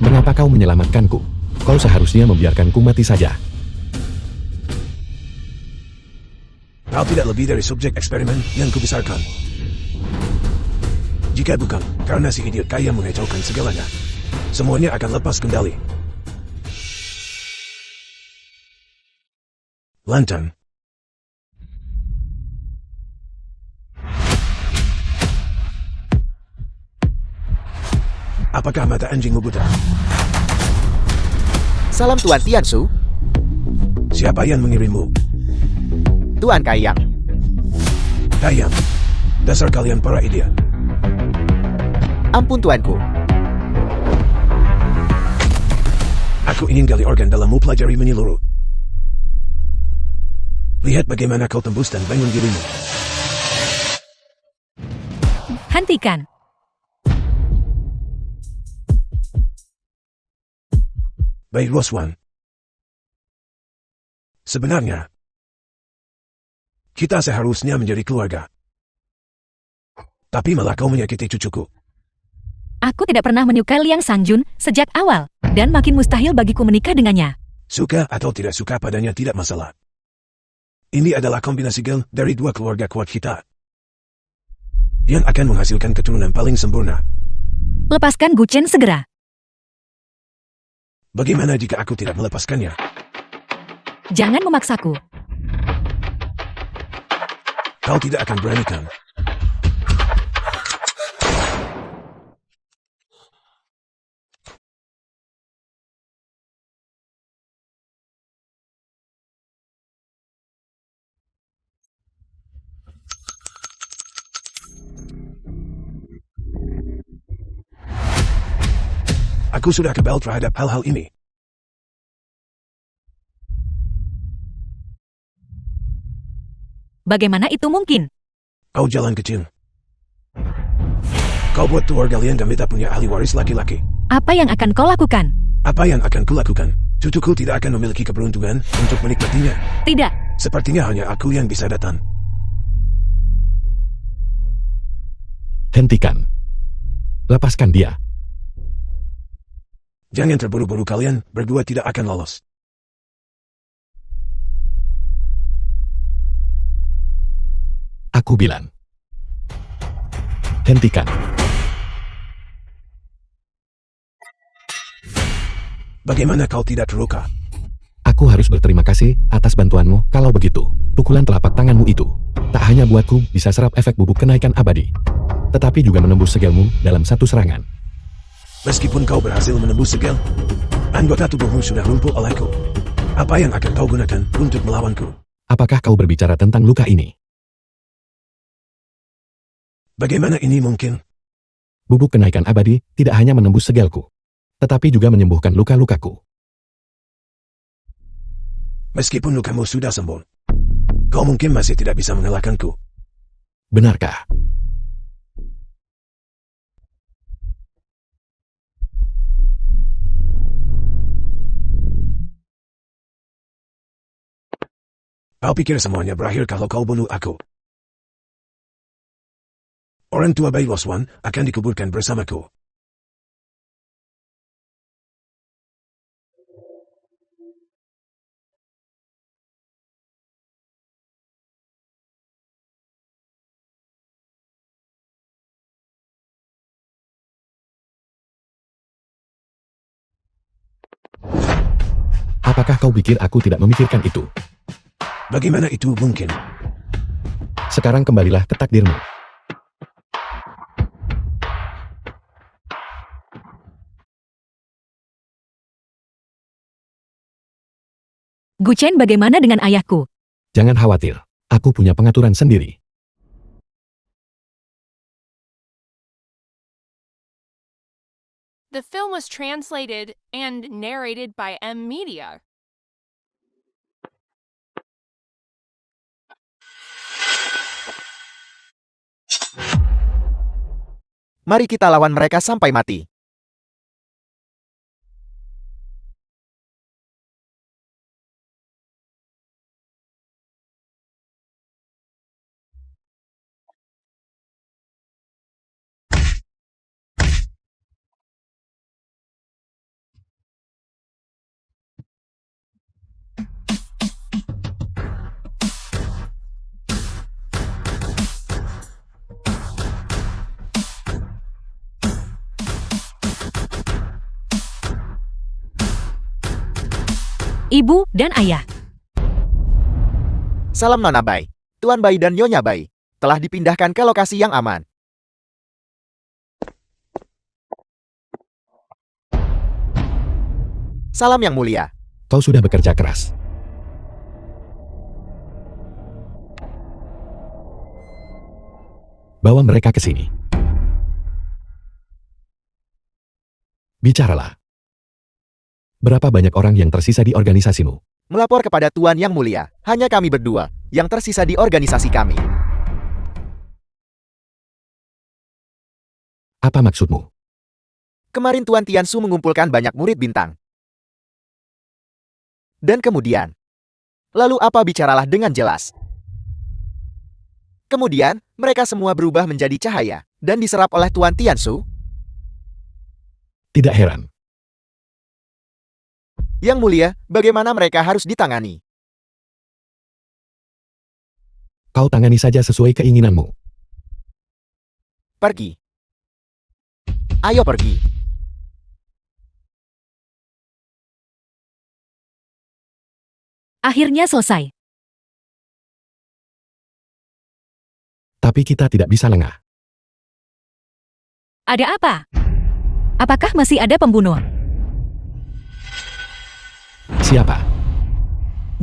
Mengapa kau menyelamatkanku? Kau seharusnya membiarkanku mati saja. Kau tidak lebih dari subjek eksperimen yang kubesarkan. Jika bukan, karena si idiot kaya mengacaukan segalanya, semuanya akan lepas kendali. Lantern. Apakah mata anjingmu buta? Salam Tuan Tiansu, Siapa yang mengirimmu? Tuan Kaiyang. Kayang. Dasar kalian para idiot. Ampun tuanku. Aku ingin gali organ dalammu pelajari menyeluruh. Lihat bagaimana kau tembus dan bangun dirimu. Hentikan. Baik Roswan. Sebenarnya, kita seharusnya menjadi keluarga. Tapi malah kau menyakiti cucuku. Aku tidak pernah menyukai Liang Sangjun sejak awal, dan makin mustahil bagiku menikah dengannya. Suka atau tidak suka padanya tidak masalah. Ini adalah kombinasi gel dari dua keluarga kuat kita, yang akan menghasilkan keturunan paling sempurna. Lepaskan Gu Chen segera. Bagaimana jika aku tidak melepaskannya? Jangan memaksaku. Kau tidak akan beranikan. Aku sudah kebal terhadap hal-hal ini. Bagaimana itu mungkin? Kau jalan kecil. Kau buat tuar kalian dan beta punya ahli waris laki-laki. Apa yang akan kau lakukan? Apa yang akan kulakukan? Cucuku tidak akan memiliki keberuntungan untuk menikmatinya. Tidak. Sepertinya hanya aku yang bisa datang. Hentikan. Lepaskan dia. Jangan terburu-buru, kalian berdua tidak akan lolos. Aku bilang. Hentikan. Bagaimana kau tidak terluka? Aku harus berterima kasih atas bantuanmu. Kalau begitu, pukulan telapak tanganmu itu tak hanya buatku bisa serap efek bubuk kenaikan abadi, tetapi juga menembus segelmu dalam satu serangan. Meskipun kau berhasil menembus segel, anggota tubuhmu sudah lumpuh olehku. Apa yang akan kau gunakan untuk melawanku? Apakah kau berbicara tentang luka ini? Bagaimana ini mungkin? Bubuk kenaikan abadi tidak hanya menembus segelku, tetapi juga menyembuhkan luka-lukaku. Meskipun lukamu sudah sembuh, kau mungkin masih tidak bisa mengalahkanku. Benarkah? Kau pikir semuanya berakhir kalau kau bunuh aku? Orang tua Bai Loswan akan dikuburkan bersamaku. Apakah kau pikir aku tidak memikirkan itu? Bagaimana itu mungkin? Sekarang kembalilah ke takdirmu. Gu Chen, bagaimana dengan ayahku? Jangan khawatir, aku punya pengaturan sendiri. The film was translated and narrated by M Media. Mari kita lawan mereka sampai mati. ibu, dan ayah. Salam Nona Bai. Tuan Bai dan Nyonya Bai telah dipindahkan ke lokasi yang aman. Salam yang mulia. Kau sudah bekerja keras. Bawa mereka ke sini. Bicaralah. Berapa banyak orang yang tersisa di organisasimu? Melapor kepada Tuan yang mulia, hanya kami berdua yang tersisa di organisasi kami. Apa maksudmu? Kemarin Tuan Tiansu mengumpulkan banyak murid bintang. Dan kemudian, lalu apa bicaralah dengan jelas. Kemudian, mereka semua berubah menjadi cahaya dan diserap oleh Tuan Tiansu. Tidak heran. Yang mulia, bagaimana mereka harus ditangani? Kau tangani saja sesuai keinginanmu. Pergi. Ayo pergi. Akhirnya selesai. Tapi kita tidak bisa lengah. Ada apa? Apakah masih ada pembunuh? Siapa?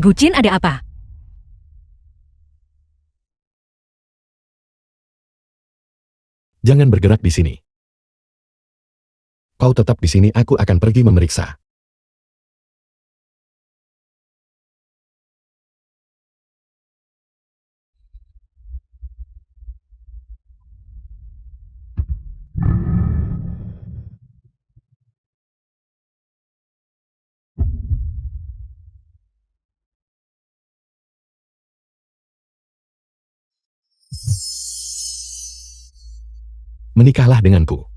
Gucin, ada apa? Jangan bergerak di sini. Kau tetap di sini, aku akan pergi memeriksa. Menikahlah denganku.